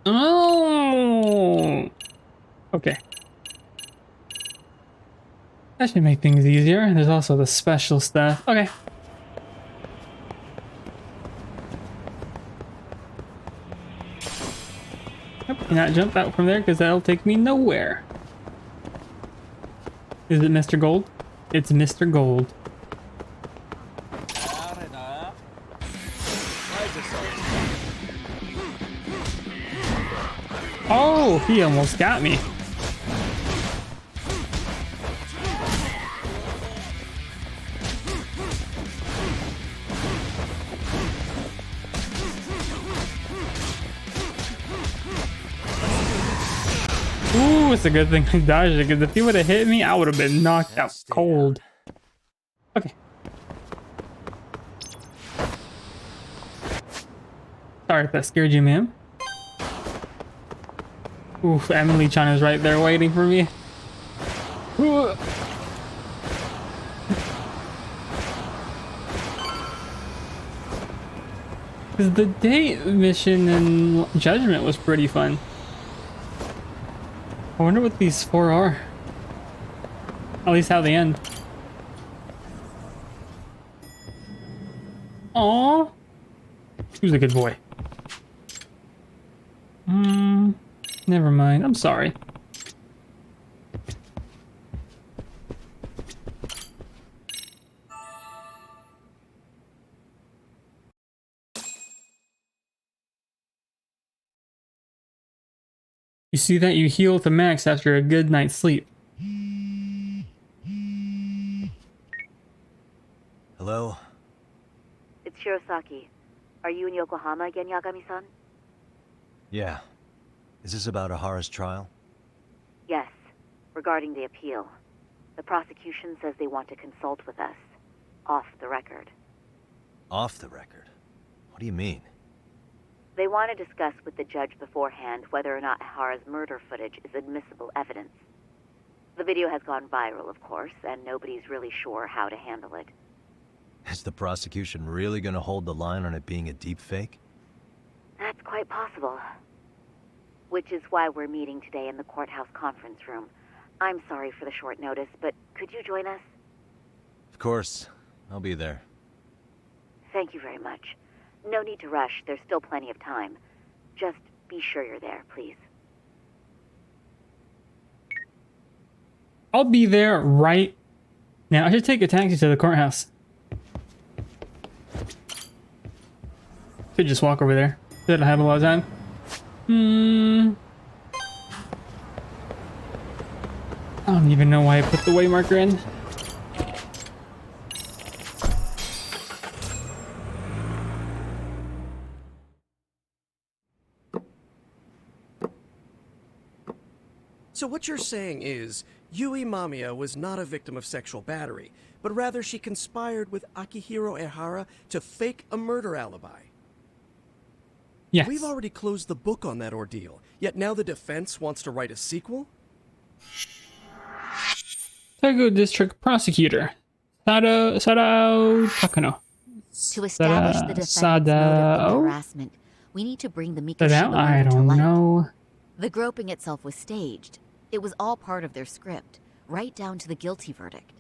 A: Oh! Okay. That should make things easier. There's also the special stuff. Okay. Nope, cannot jump out from there because that'll take me nowhere. Is it Mr. Gold? It's Mr. Gold. Oh, he almost got me. Ooh, it's a good thing I dodged it, because if he would have hit me, I would have been knocked out cold. Okay. Sorry if that scared you, ma'am. Oof, Emily Chan is right there waiting for me. Ooh. Cause the date mission in Judgment was pretty fun. I wonder what these 4 are. At least how they end. Aww. Who's a good boy? Never mind. I'm sorry. You see that? You heal to max after a good night's sleep.
C: Hello?
Q: It's Shirosaki. Are you in Yokohama again, Yagami-san?
C: Yeah. Is this about Ahara's trial?
Q: Yes, regarding the appeal. The prosecution says they want to consult with us. Off the record.
C: Off the record? What do you mean?
Q: They want to discuss with the judge beforehand whether or not Ahara's murder footage is admissible evidence. The video has gone viral, of course, and nobody's really sure how to handle it.
C: Is the prosecution really gonna hold the line on it being a deepfake?
Q: That's quite possible. Which is why we're meeting today in the courthouse conference room. I'm sorry for the short notice, but could you join us?
C: Of course. I'll be there.
Q: Thank you very much. No need to rush, there's still plenty of time. Just be sure you're there, please.
A: I'll be there right now. I should take a taxi to the courthouse. Could just walk over there. Did I have a lot of time? I don't even know why I put the way marker in.
R: So what you're saying is, Yui Mamiya was not a victim of sexual battery, but rather she conspired with Akihiro Ehara to fake a murder alibi.
A: Yes.
R: We've already closed the book on that ordeal, yet now the defense wants to write a sequel?
A: Togo District Prosecutor Sado Takano.
S: To establish the defendant's motive in harassment, we need to bring the Mikoshiba
A: I
S: murder to
A: don't
S: light.
A: know.
S: The groping itself was staged. It was all part of their script, right down to the guilty verdict.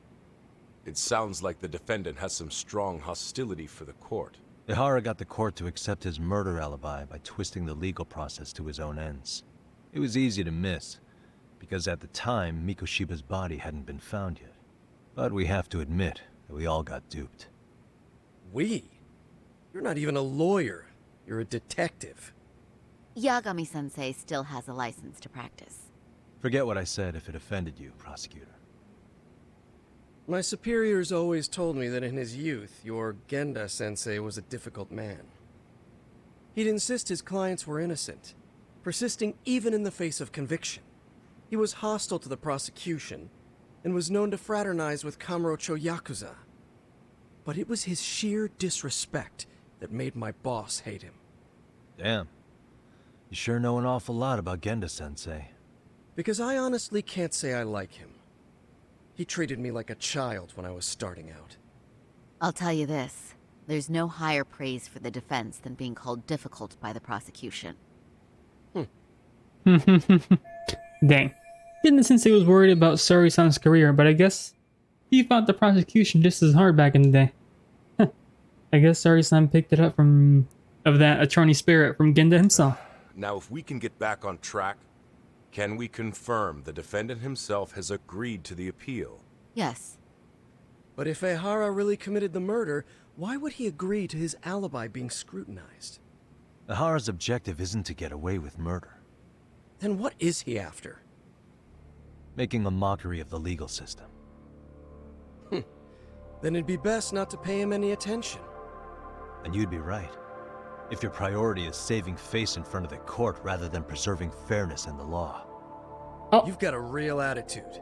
T: It sounds like the defendant has some strong hostility for the court.
C: Ehara got the court to accept his murder alibi by twisting the legal process to his own ends. It was easy to miss, because at the time, Mikoshiba's body hadn't been found yet. But we have to admit that we all got duped.
R: We? You're not even a lawyer. You're a detective.
S: Yagami-sensei still has a license to practice.
C: Forget what I said if it offended you, prosecutor.
R: My superiors always told me that in his youth, your Genda-sensei was a difficult man. He'd insist his clients were innocent, persisting even in the face of conviction. He was hostile to the prosecution, and was known to fraternize with Kamurocho Yakuza. But it was his sheer disrespect that made my boss hate him.
C: Damn. You sure know an awful lot about Genda-sensei.
R: Because I honestly can't say I like him. He treated me like a child when I was starting out.
S: I'll tell you this. There's no higher praise for the defense than being called difficult by the prosecution.
A: Dang. Genda-sensei was worried about Sori-san's career, but I guess he fought the prosecution just as hard back in the day. I guess Sori-san picked it up of that attorney spirit from Genda himself.
T: Now, if we can get back on track, Can we confirm the defendant himself has agreed to the appeal?
S: Yes.
R: But if Ehara really committed the murder, why would he agree to his alibi being scrutinized?
C: Ahara's objective isn't to get away with murder.
R: Then what is he after?
C: Making a mockery of the legal system.
R: Then it'd be best not to pay him any attention.
C: And you'd be right. If your priority is saving face in front of the court rather than preserving fairness in the law.
R: Oh. You've got a real attitude.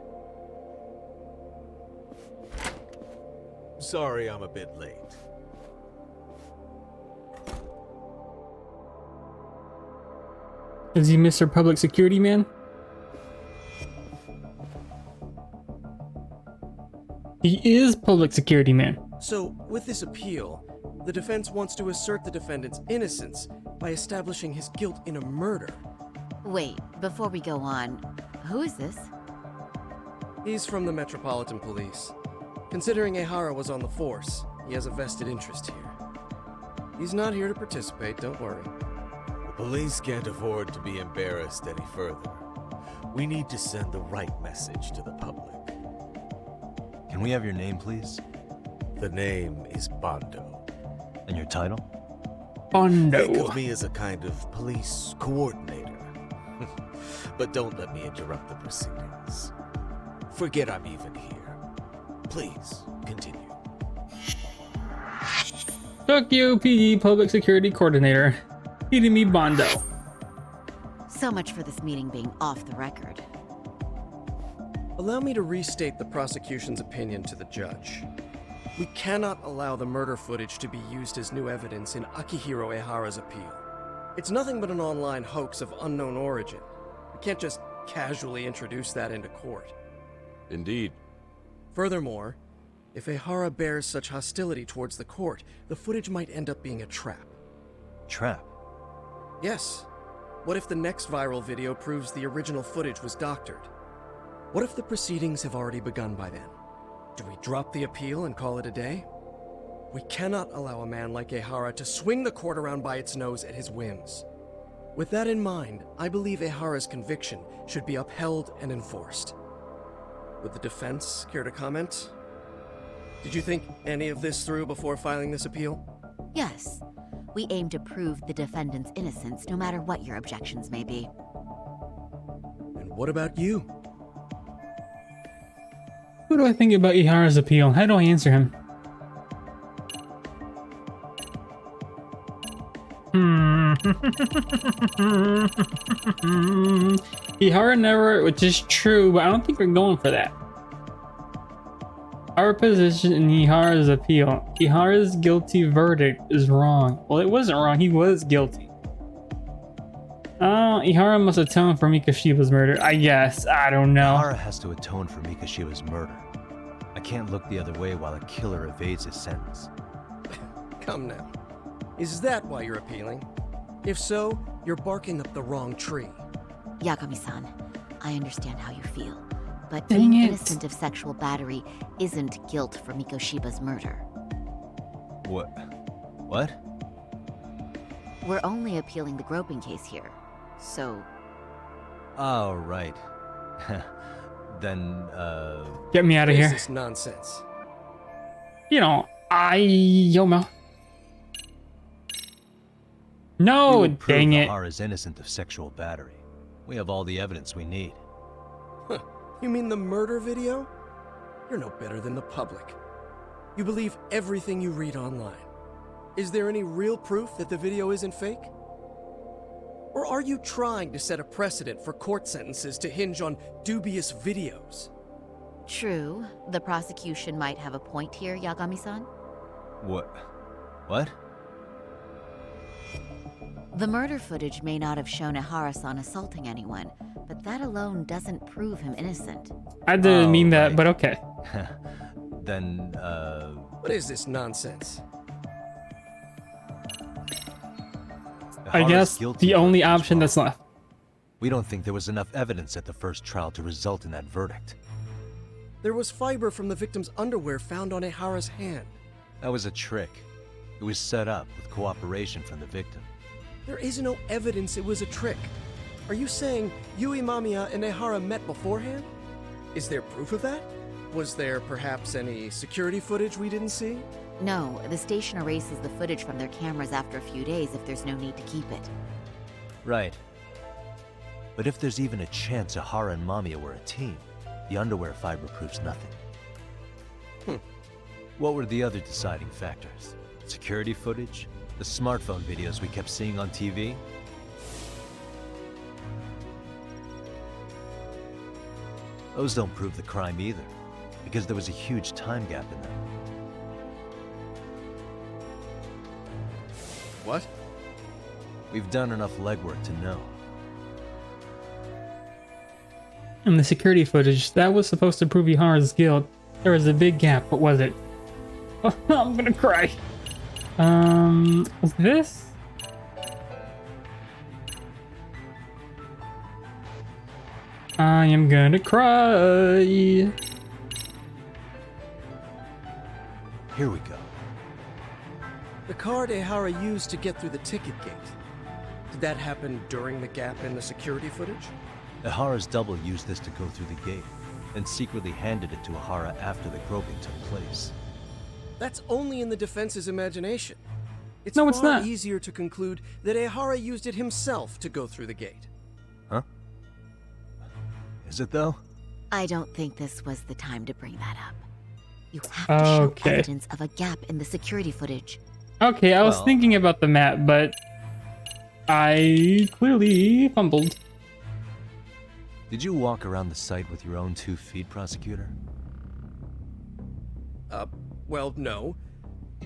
L: Sorry I'm a bit late.
A: Is he Mr. Public Security Man? He is Public Security Man.
R: So, with this appeal, the defense wants to assert the defendant's innocence by establishing his guilt in a murder.
S: Wait, before we go on, who is this?
R: He's from the Metropolitan Police. Considering Ehara was on the force, he has a vested interest here. He's not here to participate, don't worry.
L: The police can't afford to be embarrassed any further. We need to send the right message to the public.
C: Can we have your name, please?
L: The name is Bondo.
C: And your title?
A: Bondo.
L: Think of me as a kind of police coordinator. But don't let me interrupt the proceedings. Forget I'm even here. Please, continue.
A: Tokyo PD Public Security Coordinator, Hidemi Bondo.
S: So much for this meeting being off the record.
R: Allow me to restate the prosecution's opinion to the judge. We cannot allow the murder footage to be used as new evidence in Akihiro Ehara's appeal. It's nothing but an online hoax of unknown origin. We can't just casually introduce that into court.
T: Indeed.
R: Furthermore, if Ehara bears such hostility towards the court, the footage might end up being a trap.
C: Trap?
R: Yes. What if the next viral video proves the original footage was doctored? What if the proceedings have already begun by then? Do we drop the appeal and call it a day? We cannot allow a man like Ehara to swing the court around by its nose at his whims. With that in mind, I believe Ehara's conviction should be upheld and enforced. Would the defense care to comment? Did you think any of this through before filing this appeal?
S: Yes. We aim to prove the defendant's innocence no matter what your objections may be.
R: And what about you?
A: What do I think about Ihara's appeal? How do I answer him? Ihara never, which is true, but I don't think we're going for that. Our position in Ihara's appeal. Ihara's guilty verdict is wrong. Well, it wasn't wrong, he was guilty. Ihara must atone for Mikoshiba's murder. I guess. I don't know.
C: Ihara has to atone for Mikoshiba's murder. I can't look the other way while a killer evades his sentence.
R: Come now. Is that why you're appealing? If so, you're barking up the wrong tree.
S: Yagami-san, I understand how you feel, but
A: Dang
S: being
A: it.
S: innocent of sexual battery isn't guilt for Mikoshiba's murder.
C: What? What?
S: We're only appealing the groping case here, so...
C: Oh, right. Then,
A: Get me out of
R: What
A: here.
R: is this nonsense?
A: You know, Yomo. No,
C: we will prove
A: dang it.
C: Ihara's innocent of sexual battery. We have all the evidence we need.
R: Huh. You mean the murder video? You're no better than the public. You believe everything you read online. Is there any real proof that the video isn't fake? Or are you trying to set a precedent for court sentences to hinge on dubious videos?
S: True, the prosecution might have a point here, Yagami-san.
C: What? What?
S: The murder footage may not have shown Ihara-san assaulting anyone, but that alone doesn't prove him innocent.
A: I didn't mean that, but okay.
C: Then,
R: What is this nonsense?
A: I guess the only option that's left.
C: We don't think there was enough evidence at the first trial to result in that verdict.
R: There was fiber from the victim's underwear found on Ehara's hand.
C: That was a trick. It was set up with cooperation from the victim.
R: There is no evidence it was a trick. Are you saying Yui Mamiya and Ehara met beforehand? Is there proof of that? Was there perhaps any security footage we didn't see?
S: No, the station erases the footage from their cameras after a few days if there's no need to keep it.
C: Right. But if there's even a chance Ehara and Mamiya were a team, the underwear fiber proves nothing. What were the other deciding factors? Security footage? The smartphone videos we kept seeing on TV? Those don't prove the crime either, because there was a huge time gap in them.
R: What?
C: We've done enough legwork to know.
A: And the security footage, that was supposed to prove Ihara's guilt. There was a big gap. What was it? I'm gonna cry. Was this? I am gonna cry.
C: Here we go.
R: The card Ehara used to get through the ticket gate. Did that happen during the gap in the security footage?
C: Ehara's double used this to go through the gate, and secretly handed it to Ehara after the groping took place.
R: That's only in the defense's imagination. It's
A: No, it's
R: far
A: not.
R: easier to conclude that Ehara used it himself to go through the gate.
C: Huh? Is it though?
S: I don't think this was the time to bring that up. You have to show
A: Okay.
S: evidence of a gap in the security footage.
A: Okay, I was
C: Well-
A: thinking about the map, but I clearly fumbled.
C: Did you walk around the site with your own 2 feet, prosecutor?
R: Well, no.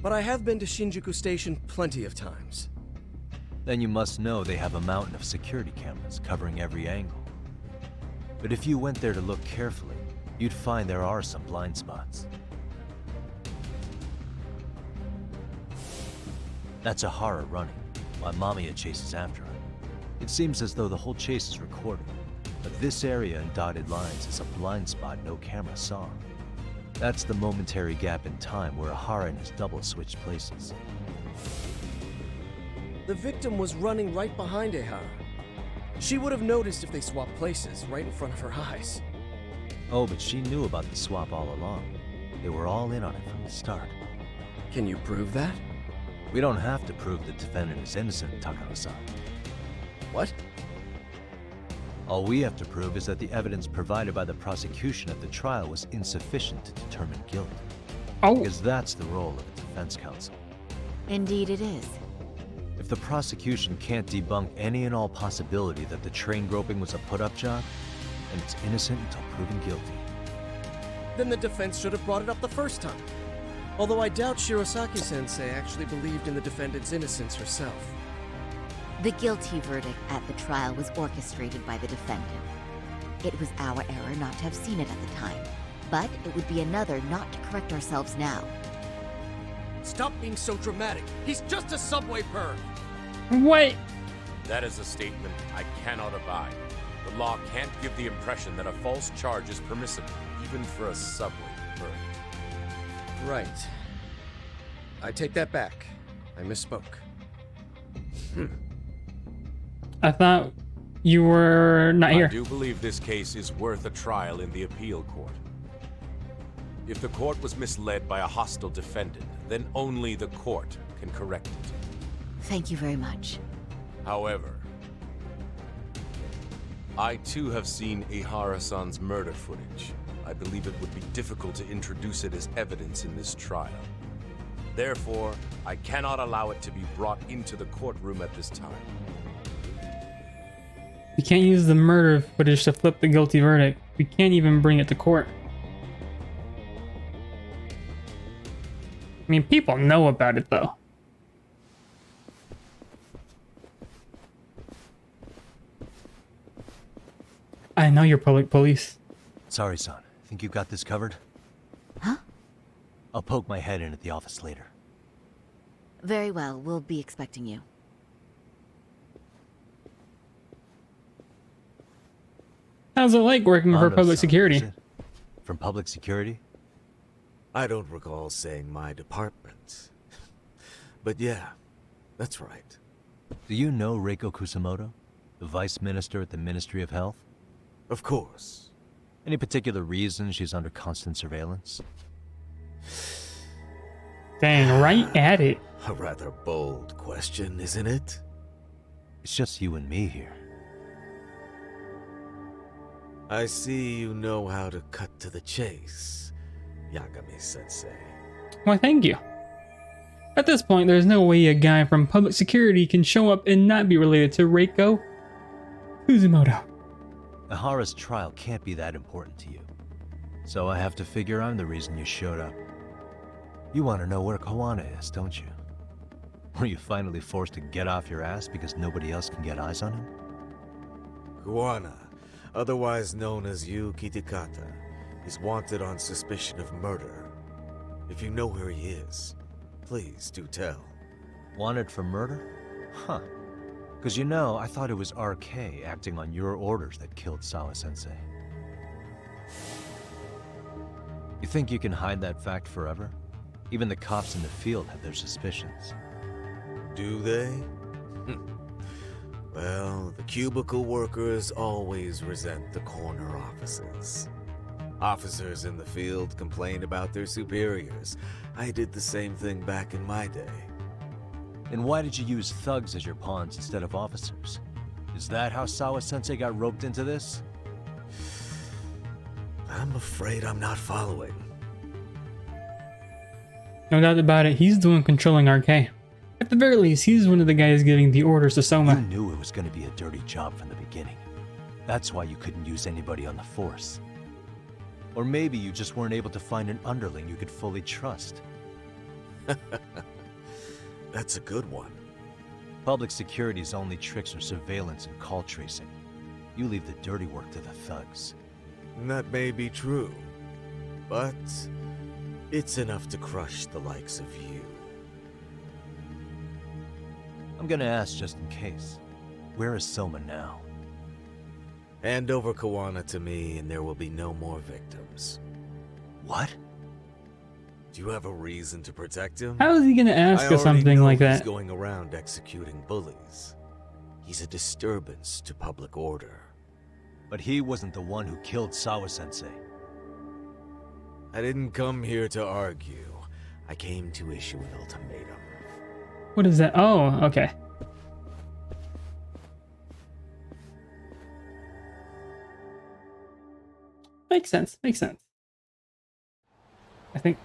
R: But I have been to Shinjuku Station plenty of times.
C: Then you must know they have a mountain of security cameras covering every angle. But if you went there to look carefully, you'd find there are some blind spots. That's Ehara running, while Mamiya chases after him. It seems as though the whole chase is recorded, but this area in dotted lines is a blind spot no camera saw. That's the momentary gap in time where Ehara and his double switched places.
R: The victim was running right behind Ehara. She would have noticed if they swapped places right in front of her eyes.
C: Oh, but she knew about the swap all along. They were all in on it from the start.
R: Can you prove that?
C: We don't have to prove the defendant is innocent, Takano-san.
R: What?
C: All we have to prove is that the evidence provided by the prosecution at the trial was insufficient to determine guilt.
A: Oh.
C: Because that's the role of a defense counsel.
S: Indeed it is.
C: If the prosecution can't debunk any and all possibility that the train groping was a put-up job, then it's innocent until proven guilty.
R: Then the defense should have brought it up the first time. Although I doubt Shirosaki-sensei actually believed in the defendant's innocence herself.
S: The guilty verdict at the trial was orchestrated by the defendant. It was our error not to have seen it at the time, but it would be another not to correct ourselves now.
R: Stop being so dramatic. He's just a subway perv.
A: What?
T: That is a statement I cannot abide. The law can't give the impression that a false charge is permissible, even for a subway perv.
R: Right. I take that back. I misspoke.
A: I thought you were not here.
T: I do believe this case is worth a trial in the appeal court. If the court was misled by a hostile defendant, then only the court can correct it.
S: Thank you very much.
T: However, I too have seen Ihara-san's murder footage. I believe it would be difficult to introduce it as evidence in this trial. Therefore, I cannot allow it to be brought into the courtroom at this time.
A: We can't use the murder footage to flip the guilty verdict. We can't even bring it to court. I mean, people know about it though. I know you're public police.
C: Sorry, son. Think you got this covered?
S: Huh?
C: I'll poke my head in at the office later.
S: Very well, we'll be expecting you.
A: How's it like working for public security?
C: From public security?
L: I don't recall saying my department. But yeah, that's right.
C: Do you know Reiko Kusamoto? The Vice Minister at the Ministry of Health?
L: Of course.
C: Any particular reason she's under constant surveillance?
A: Dang, right at it.
L: A rather bold question, isn't it?
C: It's just you and me here.
L: I see you know how to cut to the chase, Yagami-sensei.
A: Why, thank you. At this point, there's no way a guy from public security can show up and not be related to Reiko Kusumoto.
C: Ahara's trial can't be that important to you. So I have to figure I'm the reason you showed up. You want to know where Kawana is, don't you? Were you finally forced to get off your ass because nobody else can get eyes on him?
L: Kawana, otherwise known as Yu Kitakata, is wanted on suspicion of murder. If you know where he is, please do tell.
C: Wanted for murder? Huh. Because you know, I thought it was RK acting on your orders that killed Sawa-sensei. You think you can hide that fact forever? Even the cops in the field have their suspicions.
L: Do they? Well, the cubicle workers always resent the corner offices. Officers in the field complain about their superiors. I did the same thing back in my day.
C: Then why did you use thugs as your pawns instead of officers? Is that how Sawa-sensei got roped into this?
L: I'm afraid I'm not following.
A: No doubt about it, he's the one controlling RK. At the very least, he's one of the guys giving the orders to Soma.
C: You knew it was going to be a dirty job from the beginning. That's why you couldn't use anybody on the force. Or maybe you just weren't able to find an underling you could fully trust.
L: That's a good one.
C: Public security's only tricks are surveillance and call tracing. You leave the dirty work to the thugs.
L: That may be true, but it's enough to crush the likes of you.
C: I'm gonna ask just in case. Where is Soma now?
L: Hand over Kawana to me and there will be no more victims.
C: What?
L: Do you have a reason to protect him?
A: How is he gonna ask us something like that?
L: He's going around executing bullies. He's a disturbance to public order.
C: But he wasn't the one who killed Sawa-sensei.
L: I didn't come here to argue. I came to issue an ultimatum.
A: What is that? Oh, okay. Makes sense. Makes sense. I think.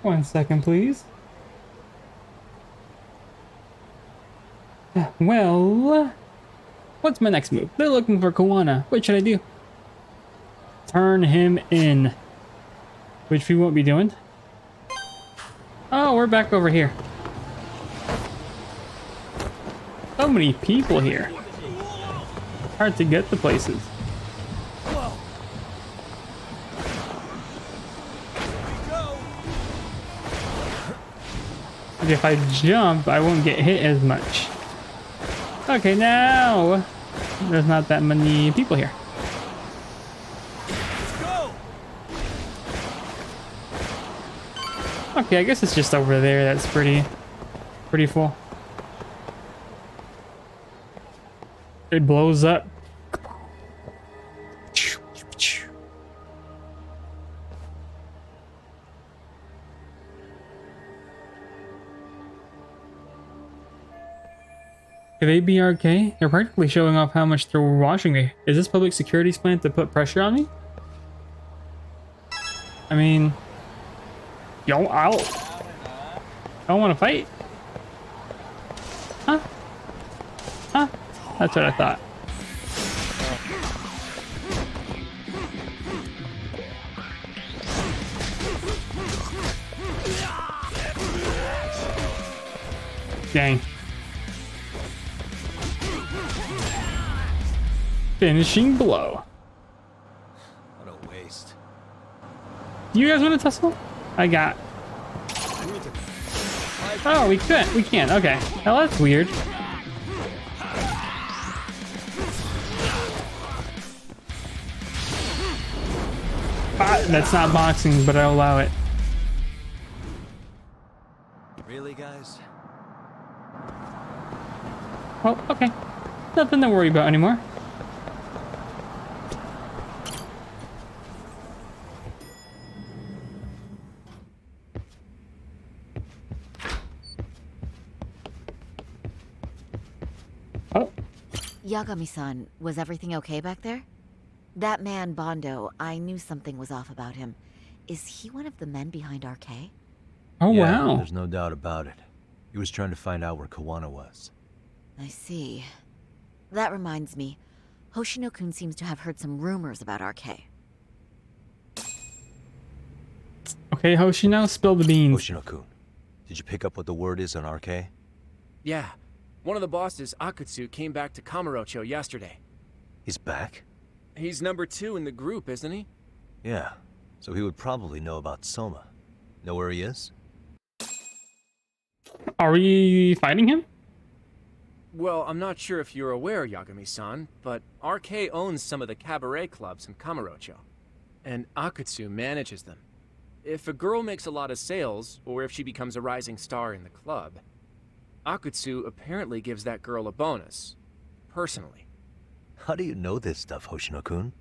A: One second, please. Well, what's my next move? They're looking for Kawana. What should I do? Turn him in. Which we won't be doing. Oh, we're back over here. So many people here. Hard to get to places. If I jump, I won't get hit as much. Okay, now there's not that many people here. Okay, I guess it's just over there. That's pretty full. It blows up. Could they be RK? They're practically showing off how much they're watching me. Is this public security's plan to put pressure on me? I mean, yo, I don't want to fight. Huh? Huh? That's what I thought. Dang. Finishing blow.
C: What a waste.
A: Do you guys want to tussle? I got. Oh, we couldn't. We can't. Okay. Well, that's weird. That's not boxing, but I'll allow it.
C: Really, guys?
A: Oh, okay. Nothing to worry about anymore. Oh.
S: Yagami-san, was everything okay back there? That man, Bondo, I knew something was off about him. Is he one of the men behind RK?
A: Oh,
C: yeah,
A: wow.
C: There's no doubt about it. He was trying to find out where Kawana was.
S: I see. That reminds me. Hoshino-kun seems to have heard some rumors about RK.
A: Okay, Hoshino, spill the beans.
C: Hoshino-kun, did you pick up what the word is on RK?
R: Yeah. One of the bosses, Akutsu, came back to Kamurocho yesterday.
C: He's back?
R: He's number 2 in the group, isn't he?
C: Yeah, so he would probably know about Soma. Know where he is?
A: Are we fighting him?
R: Well, I'm not sure if you're aware, Yagami-san, but RK owns some of the cabaret clubs in Kamurocho, and Akutsu manages them. If a girl makes a lot of sales, or if she becomes a rising star in the club, Akutsu apparently gives that girl a bonus, personally.
C: How do you know this stuff, Hoshino-kun?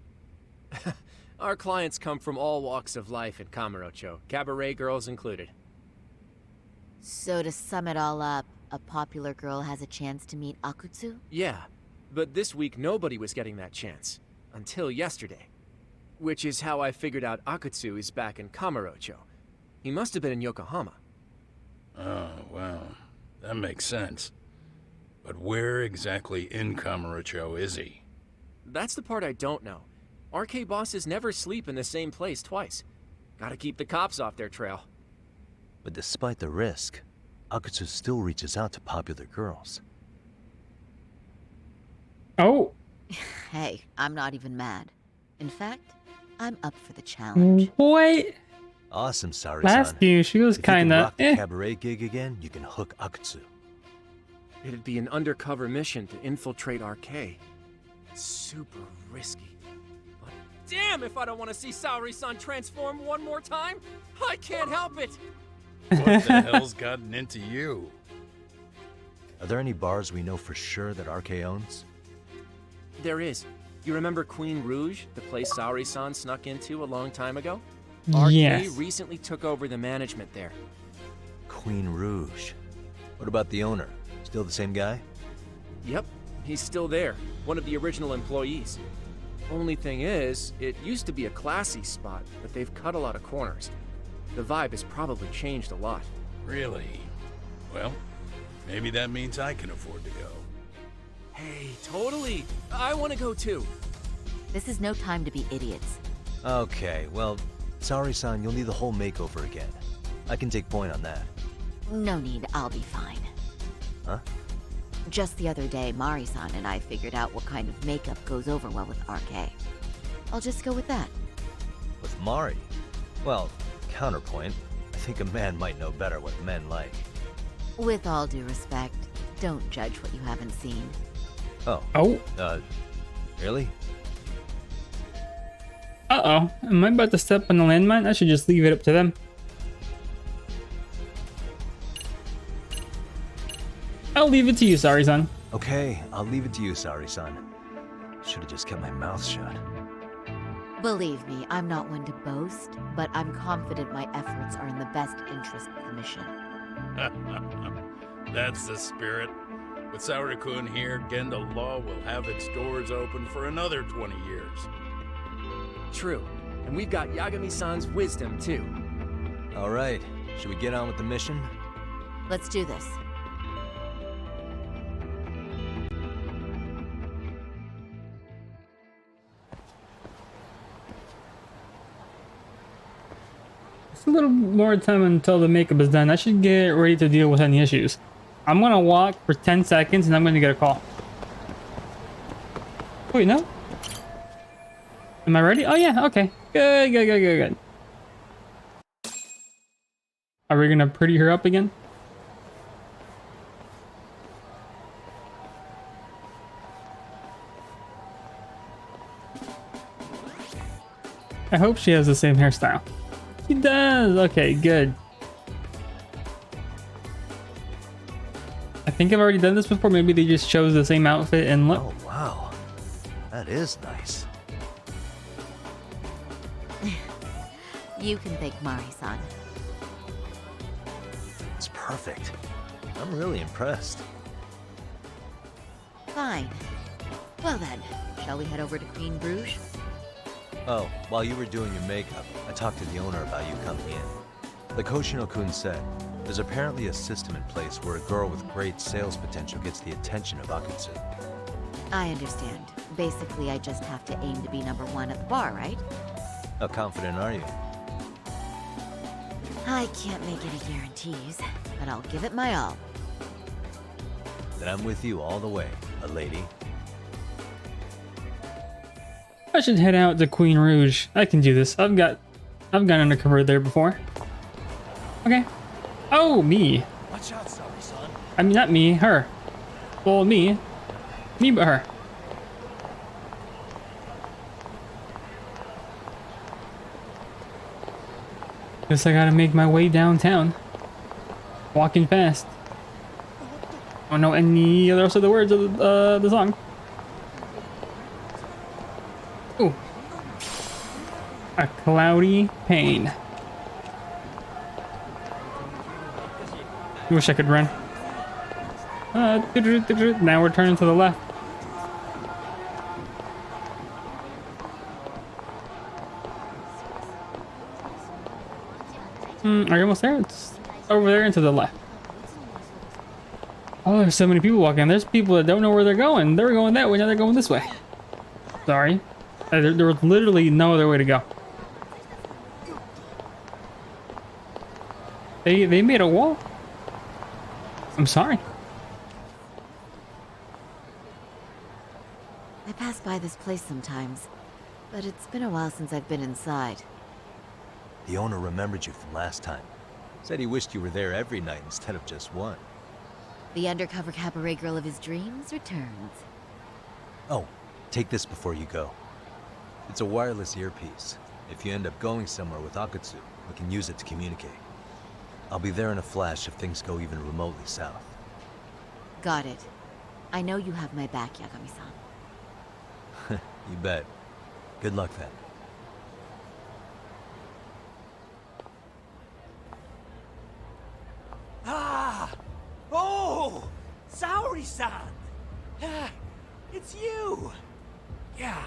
R: Our clients come from all walks of life in Kamurocho, cabaret girls included.
S: So to sum it all up, a popular girl has a chance to meet Akutsu?
R: Yeah, but this week nobody was getting that chance. Until yesterday. Which is how I figured out Akutsu is back in Kamurocho. He must have been in Yokohama.
M: Oh, well, that makes sense. But where exactly in Kamurocho is he?
R: That's the part I don't know. RK bosses never sleep in the same place twice. Gotta keep the cops off their trail.
C: But despite the risk, Akutsu still reaches out to popular girls.
A: Oh.
S: Hey, I'm not even mad. In fact, I'm up for the challenge.
A: What?
C: Awesome, Sari-san.
A: Last year, she was
C: If you can
A: kinda
C: rock the cabaret gig again, you can hook Akutsu.
R: It'd be an undercover mission to infiltrate RK. Super risky. But damn if I don't want to see Saori-san transform one more time! I can't help it!
M: What the hell's gotten into you?
C: Are there any bars we know for sure that RK owns?
R: There is. You remember Queen Rouge, the place Saori-san snuck into a long time ago?
A: Yes.
R: RK recently took over the management there.
C: Queen Rouge. What about the owner? Still the same guy?
R: Yep, he's still there. One of the original employees. Only thing is, it used to be a classy spot, but they've cut a lot of corners. The vibe has probably changed a lot.
M: Really? Well, maybe that means I can afford to go.
R: Hey, totally! I want to go too!
S: This is no time to be idiots.
C: Okay, well, Sari-san, you'll need the whole makeover again. I can take point on that.
S: No need, I'll be fine.
C: Huh?
S: Just the other day, Mari-san and I figured out what kind of makeup goes over well with RK. I'll just go with that.
C: With Mari? Well, counterpoint, I think a man might know better what men like.
S: With all due respect, don't judge what you haven't seen.
C: Oh. Really?
A: Uh-oh. Am I about to step on the landmine? I should just leave it up to them. I'll leave it to you, Sari-san.
C: Okay, I'll leave it to you, Sari-san. Should've just kept my mouth shut.
S: Believe me, I'm not one to boast, but I'm confident my efforts are in the best interest of the mission.
M: That's the spirit. With Saori-kun here, Genda Law will have its doors open for another 20 years.
R: True. And we've got Yagami-san's wisdom, too.
C: All right, should we get on with the mission?
S: Let's do this.
A: It's a little more time until the makeup is done. I should get ready to deal with any issues. I'm gonna walk for 10 seconds and I'm gonna get a call. Wait, no? Am I ready? Oh yeah, okay. Good. Are we gonna pretty her up again? I hope she has the same hairstyle. She does! Okay, good. I think I've already done this before. Maybe they just chose the same outfit and look.
C: Oh, wow. That is nice.
S: You can thank Mari-san.
C: It's perfect. I'm really impressed.
S: Fine. Well then, shall we head over to Queen Bruges?
C: Oh, while you were doing your makeup, I talked to the owner about you coming in. Like Hoshino-kun said, there's apparently a system in place where a girl with great sales potential gets the attention of Akutsu.
S: I understand. Basically, I just have to aim to be #1 at the bar, right?
C: How confident are you?
S: I can't make any guarantees, but I'll give it my all.
C: Then I'm with you all the way, a lady.
A: I should head out to Queen Rouge. I can do this. I've gone undercover there before. Okay. Oh, me.
C: Watch out, Sari-san.
A: I mean, not me, her. Well, me. Me, but her. Guess I gotta make my way downtown. Walking fast. I don't know any other rest of the words of the song. Ooh. A cloudy pain. I wish I could run. Now we're turning to the left. Are you almost there? It's over there and to the left. Oh, there's so many people walking. There's people that don't know where they're going. They were going that way, now they're going this way. Sorry. There was literally no other way to go. They made a wall? I'm sorry.
S: I pass by this place sometimes, but it's been a while since I've been inside.
C: The owner remembered you from last time. Said he wished you were there every night instead of just one.
S: The undercover cabaret girl of his dreams returns.
C: Oh, take this before you go. It's a wireless earpiece. If you end up going somewhere with Akutsu, we can use it to communicate. I'll be there in a flash if things go even remotely south.
S: Got it. I know you have my back, Yagami-san.
C: You bet. Good luck then.
U: Ah! Oh! Saori-san! Ah, it's you! Yeah.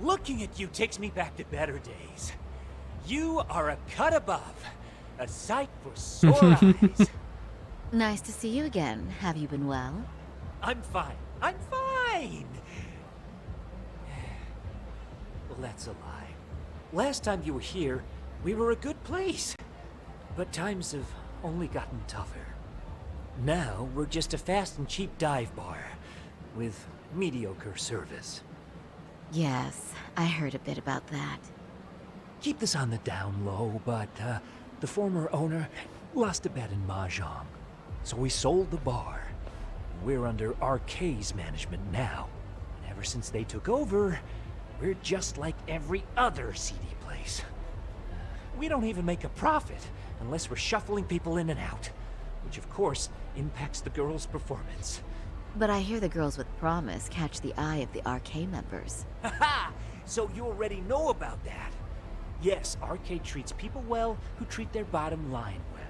U: Looking at you takes me back to better days. You are a cut above. A sight for sore eyes.
S: Nice to see you again. Have you been well?
U: I'm fine. I'm fine! Well, that's a lie. Last time you were here, we were a good place. But times have only gotten tougher. Now, we're just a fast and cheap dive bar with mediocre service.
S: Yes, I heard a bit about that.
U: Keep this on the down low, but the former owner lost a bet in Mahjong. So we sold the bar. We're under RK's management now. And ever since they took over, we're just like every other seedy place. We don't even make a profit unless we're shuffling people in and out, which of course impacts the girls' performance.
S: But I hear the girls with promise catch the eye of the RK members.
U: Haha! So you already know about that. Yes, RK treats people well who treat their bottom line well.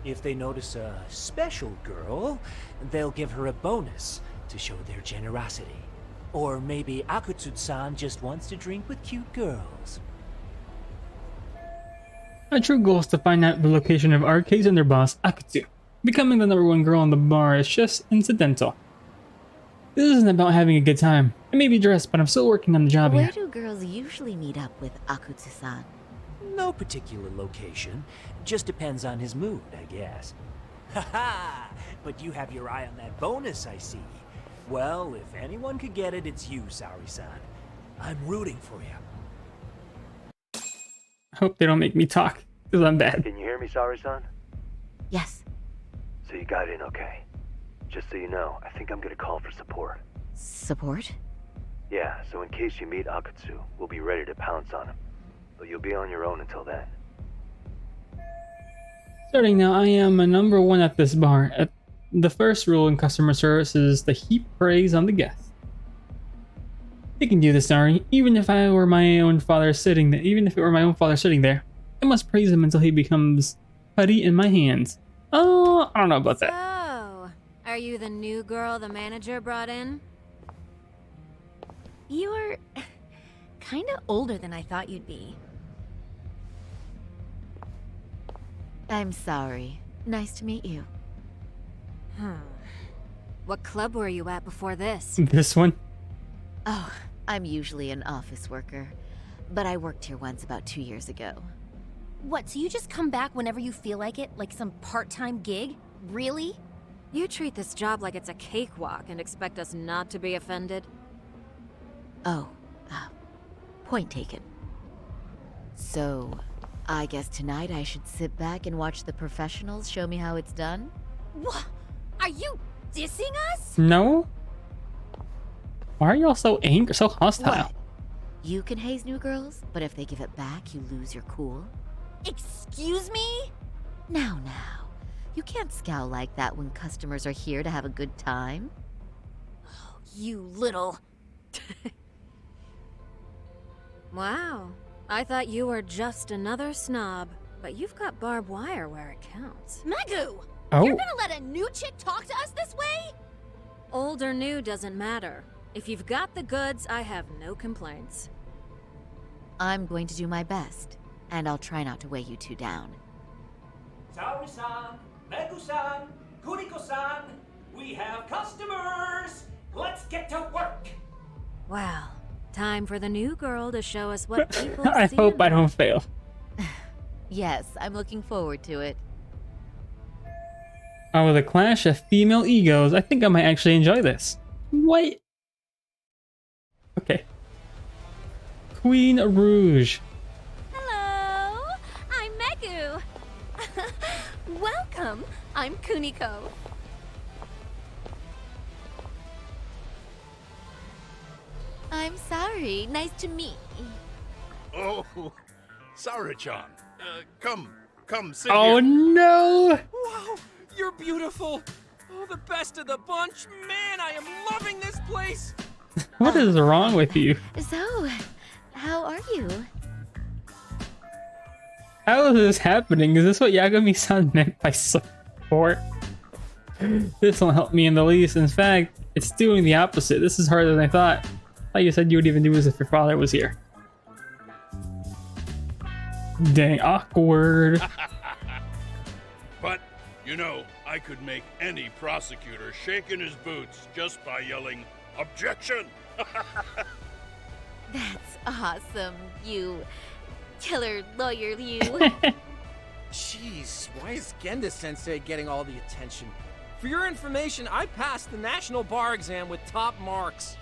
U: If they notice a special girl, they'll give her a bonus to show their generosity. Or maybe Akutsu-san just wants to drink with cute girls.
A: My true goal is to find out the location of arcades and their boss, Akutsu. Becoming the #1 girl on the bar is just incidental. This isn't about having a good time. I may be dressed, but I'm still working on the job
S: Where
A: here.
S: do girls usually meet up with Akutsu-san?
U: No particular location. Just depends on his mood, I guess. Haha! But you have your eye on that bonus, I see. Well, if anyone could get it, it's you, Saori-san. I'm rooting for you.
A: I hope they don't make me talk, because I'm bad.
C: Can you hear me, Saori-san?
S: Yes.
C: So you got in okay. Just so you know, I think I'm gonna call for support.
S: Support?
C: Yeah, so in case you meet Akutsu, we'll be ready to pounce on him. but you'll be on your own until then.
A: Starting now, I am a number one at this bar. The first rule in customer service is to heap praise on the guest. They can do this, Ari. Even if I were my own father sitting there, even if it were my own father sitting there, I must praise him until he becomes putty in my hands. Oh, I don't know about that.
B: So, are you the new girl the manager brought in?
V: You're kind of older than I thought you'd be.
S: I'm sorry. Nice to meet you.
B: What club were you at before this?
A: This one?
S: Oh, I'm usually an office worker, but I worked here once about 2 years ago.
V: What, so you just come back whenever you feel like it? Like some part-time gig? Really?
B: You treat this job like it's a cakewalk and expect us not to be offended?
S: Oh, point taken. So, I guess tonight I should sit back and watch the professionals show me how it's done?
V: What? Are you dissing us?
A: No? Why are y'all so angry, so hostile?
S: What? You can haze new girls, but if they give it back, you lose your cool?
V: Excuse me?
S: Now. You can't scowl like that when customers are here to have a good time.
V: Oh, you little...
B: Wow. I thought you were just another snob, but you've got barbed wire where it counts.
V: Megu!
A: Oh.
V: You're gonna let a new chick talk to us this way?
B: Old or new doesn't matter. If you've got the goods, I have no complaints.
S: I'm going to do my best, and I'll try not to weigh you two down.
U: Saori-san, Megu-san, Kuriko-san, we have customers! Let's get to work!
B: Wow. Time for the new girl to show us what people
A: I
B: see.
A: hope I don't fail.
S: Yes, I'm looking forward to it.
A: Oh, with a clash of female egos, I think I might actually enjoy this. What? Okay. Queen Rouge.
V: Hello, I'm Megu. Welcome, I'm Kuniko. I'm sorry, nice to meet you.
M: Oh, Sarah-chan. Come, sit
A: Oh
M: here.
A: no!
R: Wow, you're beautiful. Oh, the best of the bunch. Man, I am loving this place.
A: What is wrong with you?
S: So, how are you?
A: How is this happening? Is this what Yagami-san meant by support? This won't help me in the least. In fact, it's doing the opposite. This is harder than I thought. Like you said, you would even do this if your father was here. Dang, awkward.
M: But, you know, I could make any prosecutor shake in his boots just by yelling, "Objection!"
S: That's awesome, you killer lawyer, you.
R: Jeez, why is Genda-sensei getting all the attention? For your information, I passed the national bar exam with top marks.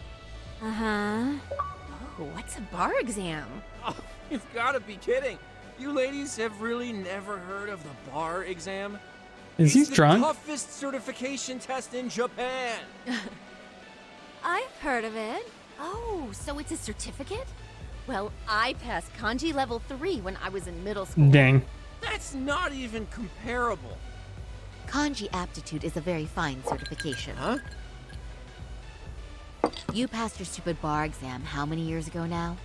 B: Uh-huh.
V: Oh, what's a bar exam?
R: Oh, you've got to be kidding. You ladies have really never heard of the bar exam?
A: Is he
R: It's the
A: drunk?
R: toughest certification test in Japan.
B: I've heard of it.
V: Oh, so it's a certificate? Well, I passed kanji level 3 when I was in middle school.
A: Dang.
R: That's not even comparable.
S: Kanji aptitude is a very fine certification.
R: Huh?
S: You passed your stupid bar exam how many years ago now?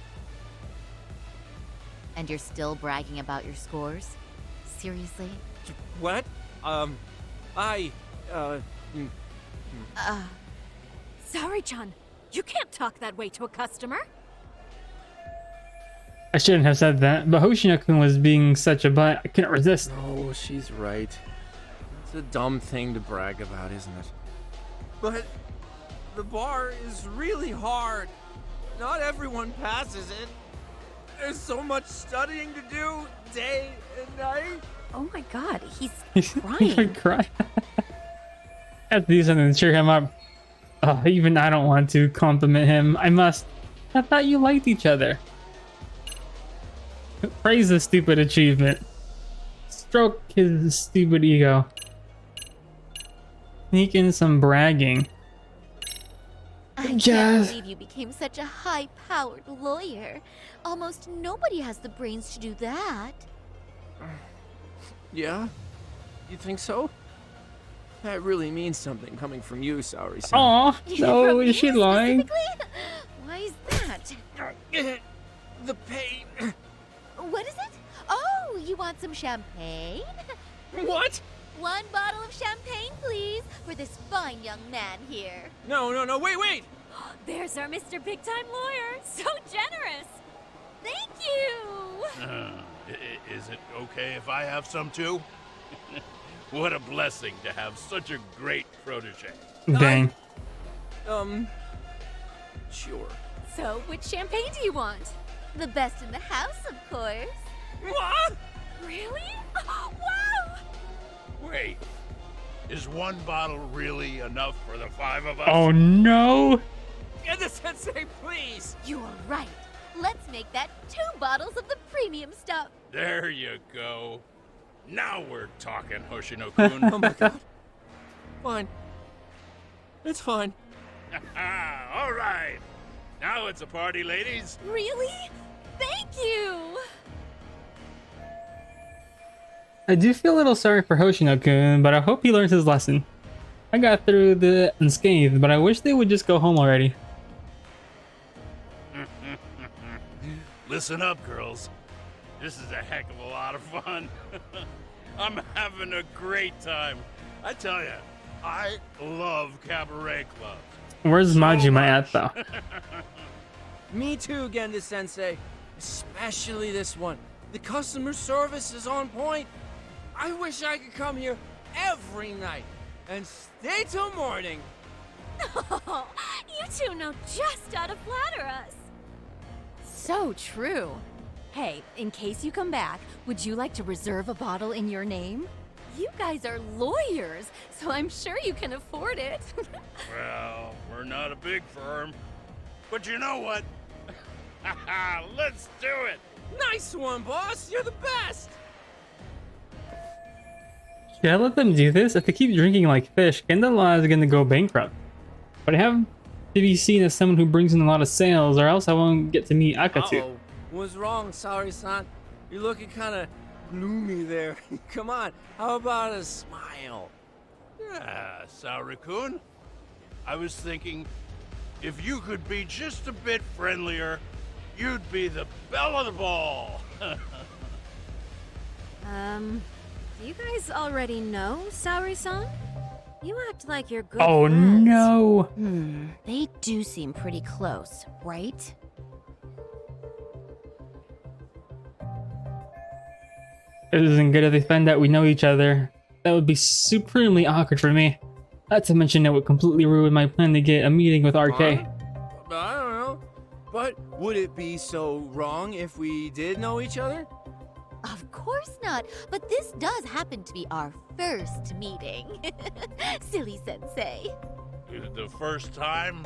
S: And you're still bragging about your scores? Seriously?
R: What?
B: Sorry-chan, you can't talk that way to a customer.
A: I shouldn't have said that, but Hoshino-kun was being such a butt. I couldn't resist.
R: No, she's right. It's a dumb thing to brag about, isn't it? But the bar is really hard. Not everyone passes it. There's so much studying to do, day and night.
V: Oh my god, he's
A: He's
V: crying.
A: gonna cry. I have to do something to cheer him up. Even I don't want to compliment him. I must. I thought you liked each other. Praise the stupid achievement. Stroke his stupid ego. Sneak in some bragging.
S: I
V: can't
A: Jazz.
V: believe you became such a high-powered lawyer. Almost nobody has the brains to do that.
R: Yeah? You think so? That really means something coming from you, Saori-san.
A: Aw, no,
V: From
A: is she
V: you
A: lying?
V: specifically? Why is that?
R: The pain.
V: What is it? Oh, you want some champagne?
R: What?
V: 1 bottle of champagne, please, for this fine young man here.
R: No, wait!
V: There's our Mr. Big Time Lawyer. So generous. Thank you.
M: Is it okay if I have some too? What a blessing to have such a great protege.
A: Dang.
R: Sure.
V: So, which champagne do you want? The best in the house, of course.
R: What?
V: Really? Wow!
M: Wait, is 1 bottle really enough for the 5 of us?
A: Oh no!
R: Genda-sensei, please!
V: You are right. Let's make that 2 bottles of the premium stuff.
M: There you go. Now we're talking, Hoshino-kun.
R: Oh my god. Fine. It's fine.
M: All right. Now it's a party, ladies.
V: Really? Thank you!
A: I do feel a little sorry for Hoshino-kun, but I hope he learns his lesson. I got through the unscathed, but I wish they would just go home already.
M: Listen up, girls. This is a heck of a lot of fun. I'm having a great time. I tell you, I love cabaret clubs.
A: Where's Majima at, though?
R: Me too, Genda-sensei. Especially this one. The customer service is on point. I wish I could come here every night and stay till morning.
V: Oh, you two know just how to flatter us. So true. Hey, in case you come back, would you like to reserve a bottle in your name? You guys are lawyers, so I'm sure you can afford it.
M: Well, we're not a big firm. But you know what? Let's do it!
R: Nice one, boss! You're the best!
A: Should I let them do this? If they keep drinking like fish, Kendala is gonna go bankrupt. But I have to be seen as someone who brings in a lot of sales, or else I won't get to meet Akatsu.
R: Uh-oh. What's wrong, Saori-san? You're looking kind of gloomy there. Come on, how about a smile?
M: Yeah, Saori-kun. I was thinking, if you could be just a bit friendlier, you'd be the belle of the ball.
B: Do you guys already know Saori-san? You act like you're good
A: Oh
B: friends.
A: no!
V: They do seem pretty close, right?
A: It isn't good if they find out we know each other. That would be supremely awkward for me. Not to mention it would completely ruin my plan to get a meeting with RK.
R: I don't know. But would it be so wrong if we did know each other?
V: Of course not, but this does happen to be our first meeting. Silly sensei.
M: The first time?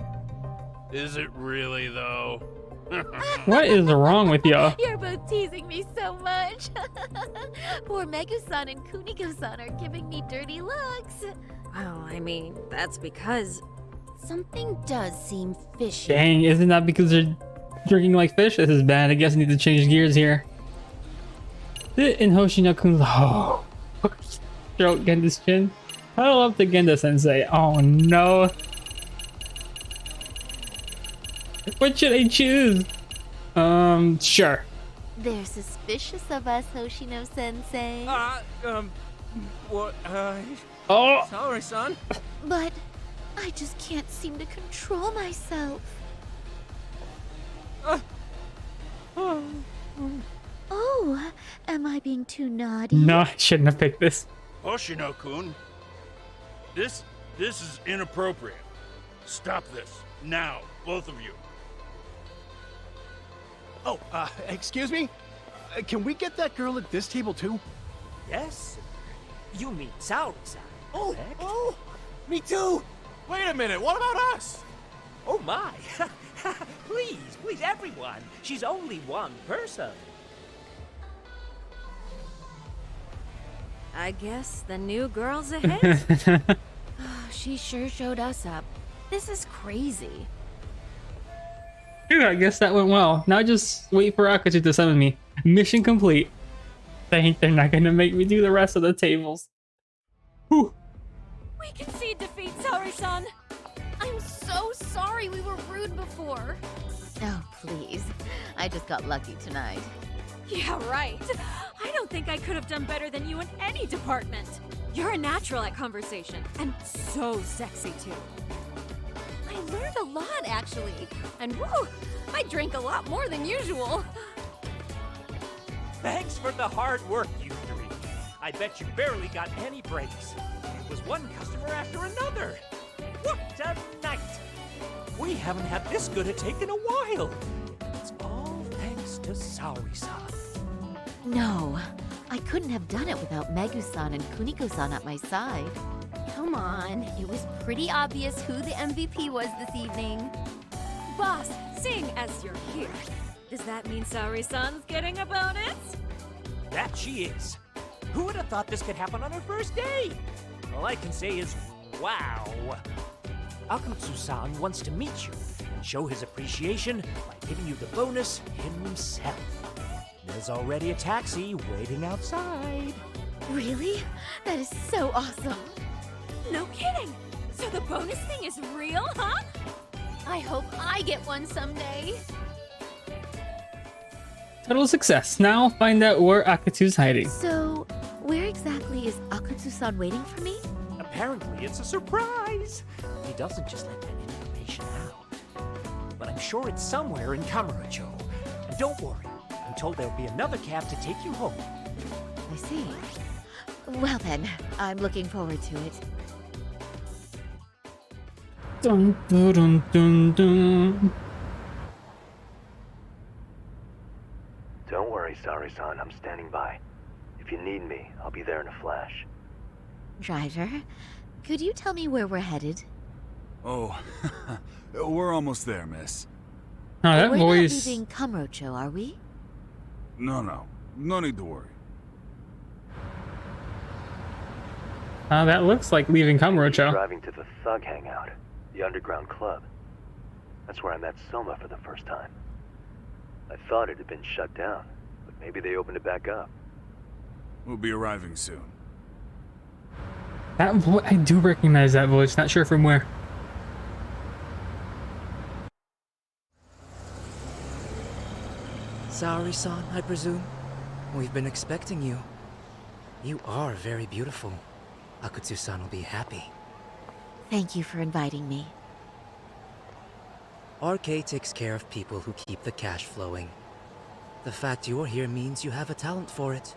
M: Is it really, though?
A: What is wrong with you?
V: You're both teasing me so much. Poor Megu-san and Kuniko-san are giving me dirty looks.
B: Well, I mean, that's because...
V: Something does seem fishy.
A: Dang, isn't that because they're drinking like fish? This is bad. I guess I need to change gears here. Sit in Hoshino-kun's throat, Genda's chin. Huddle up to Genda-sensei. Oh no. What should I choose? Sure.
V: They're suspicious of us, Hoshino-sensei.
R: What,
A: Oh!
R: Sorry, son.
V: But I just can't seem to control myself. Oh, am I being too naughty?
A: No, I shouldn't have picked this.
M: Hoshino-kun, this is inappropriate. Stop this, now, both of you.
F: Oh, excuse me? Can we get that girl at this table too?
U: Yes? You mean Saori-san?
F: Oh, me too! Wait a minute, what about us?
U: Oh my! Please, everyone! She's only one person.
B: I guess the new girl's ahead.
V: She sure showed us up. This is crazy.
A: Phew, I guess that went well. Now just wait for Akazu to summon me. Mission complete. I think they're not gonna make me do the rest of the tables. Whew.
V: We concede defeat, Saori-san. I'm so sorry we were rude before.
S: Oh, please. I just got lucky tonight.
V: Yeah, right. I don't think I could have done better than you in any department. You're a natural at conversation, and so sexy too. I learned a lot, actually. And woo, I drank a lot more than usual.
U: Thanks for the hard work, you three. I bet you barely got any breaks. It was one customer after another. What a night! We haven't had this good a take in a while. It's all thanks to Saori-san.
S: No, I couldn't have done it without Megu-san and Kuniko-san at my side.
V: Come on, it was pretty obvious who the MVP was this evening. Boss, seeing as you're here, does that mean Saori-san's getting a bonus?
U: That she is. Who would have thought this could happen on her first day? All I can say is, wow. Akutsu-san wants to meet you and show his appreciation by giving you the bonus himself. There's already a taxi waiting outside.
S: Really? That is so awesome.
V: No kidding! So the bonus thing is real, huh? I hope I get one someday.
A: Total success. Now find out where Akatsu's hiding.
S: So, where exactly is Akutsu-san waiting for me?
U: Apparently it's a surprise. He doesn't just let that information out. But I'm sure it's somewhere in Kamurocho. And don't worry, I'm told there'll be another cab to take you home.
S: I see. Well then, I'm looking forward to it.
A: Dun, dun, dun, dun, dun.
C: Don't worry, Saori-san. I'm standing by. If you need me, I'll be there in a flash.
S: Driver, could you tell me where we're headed?
J: Oh, we're almost there, miss.
A: Oh, that
S: we're
A: voice.
S: not leaving Kamurocho, are we?
J: No. No need to worry.
A: That looks like leaving Kamurocho.
C: Driving to the Thug Hangout, the underground club. That's where I met Soma for the first time. I thought it had been shut down, but maybe they opened it back up.
J: We'll be arriving soon.
A: That I do recognize that voice. Not sure from where.
K: Saori-san, I presume? We've been expecting you. You are very beautiful. Akutsu-san will be happy.
S: Thank you for inviting me.
K: RK takes care of people who keep the cash flowing. The fact you're here means you have a talent for it.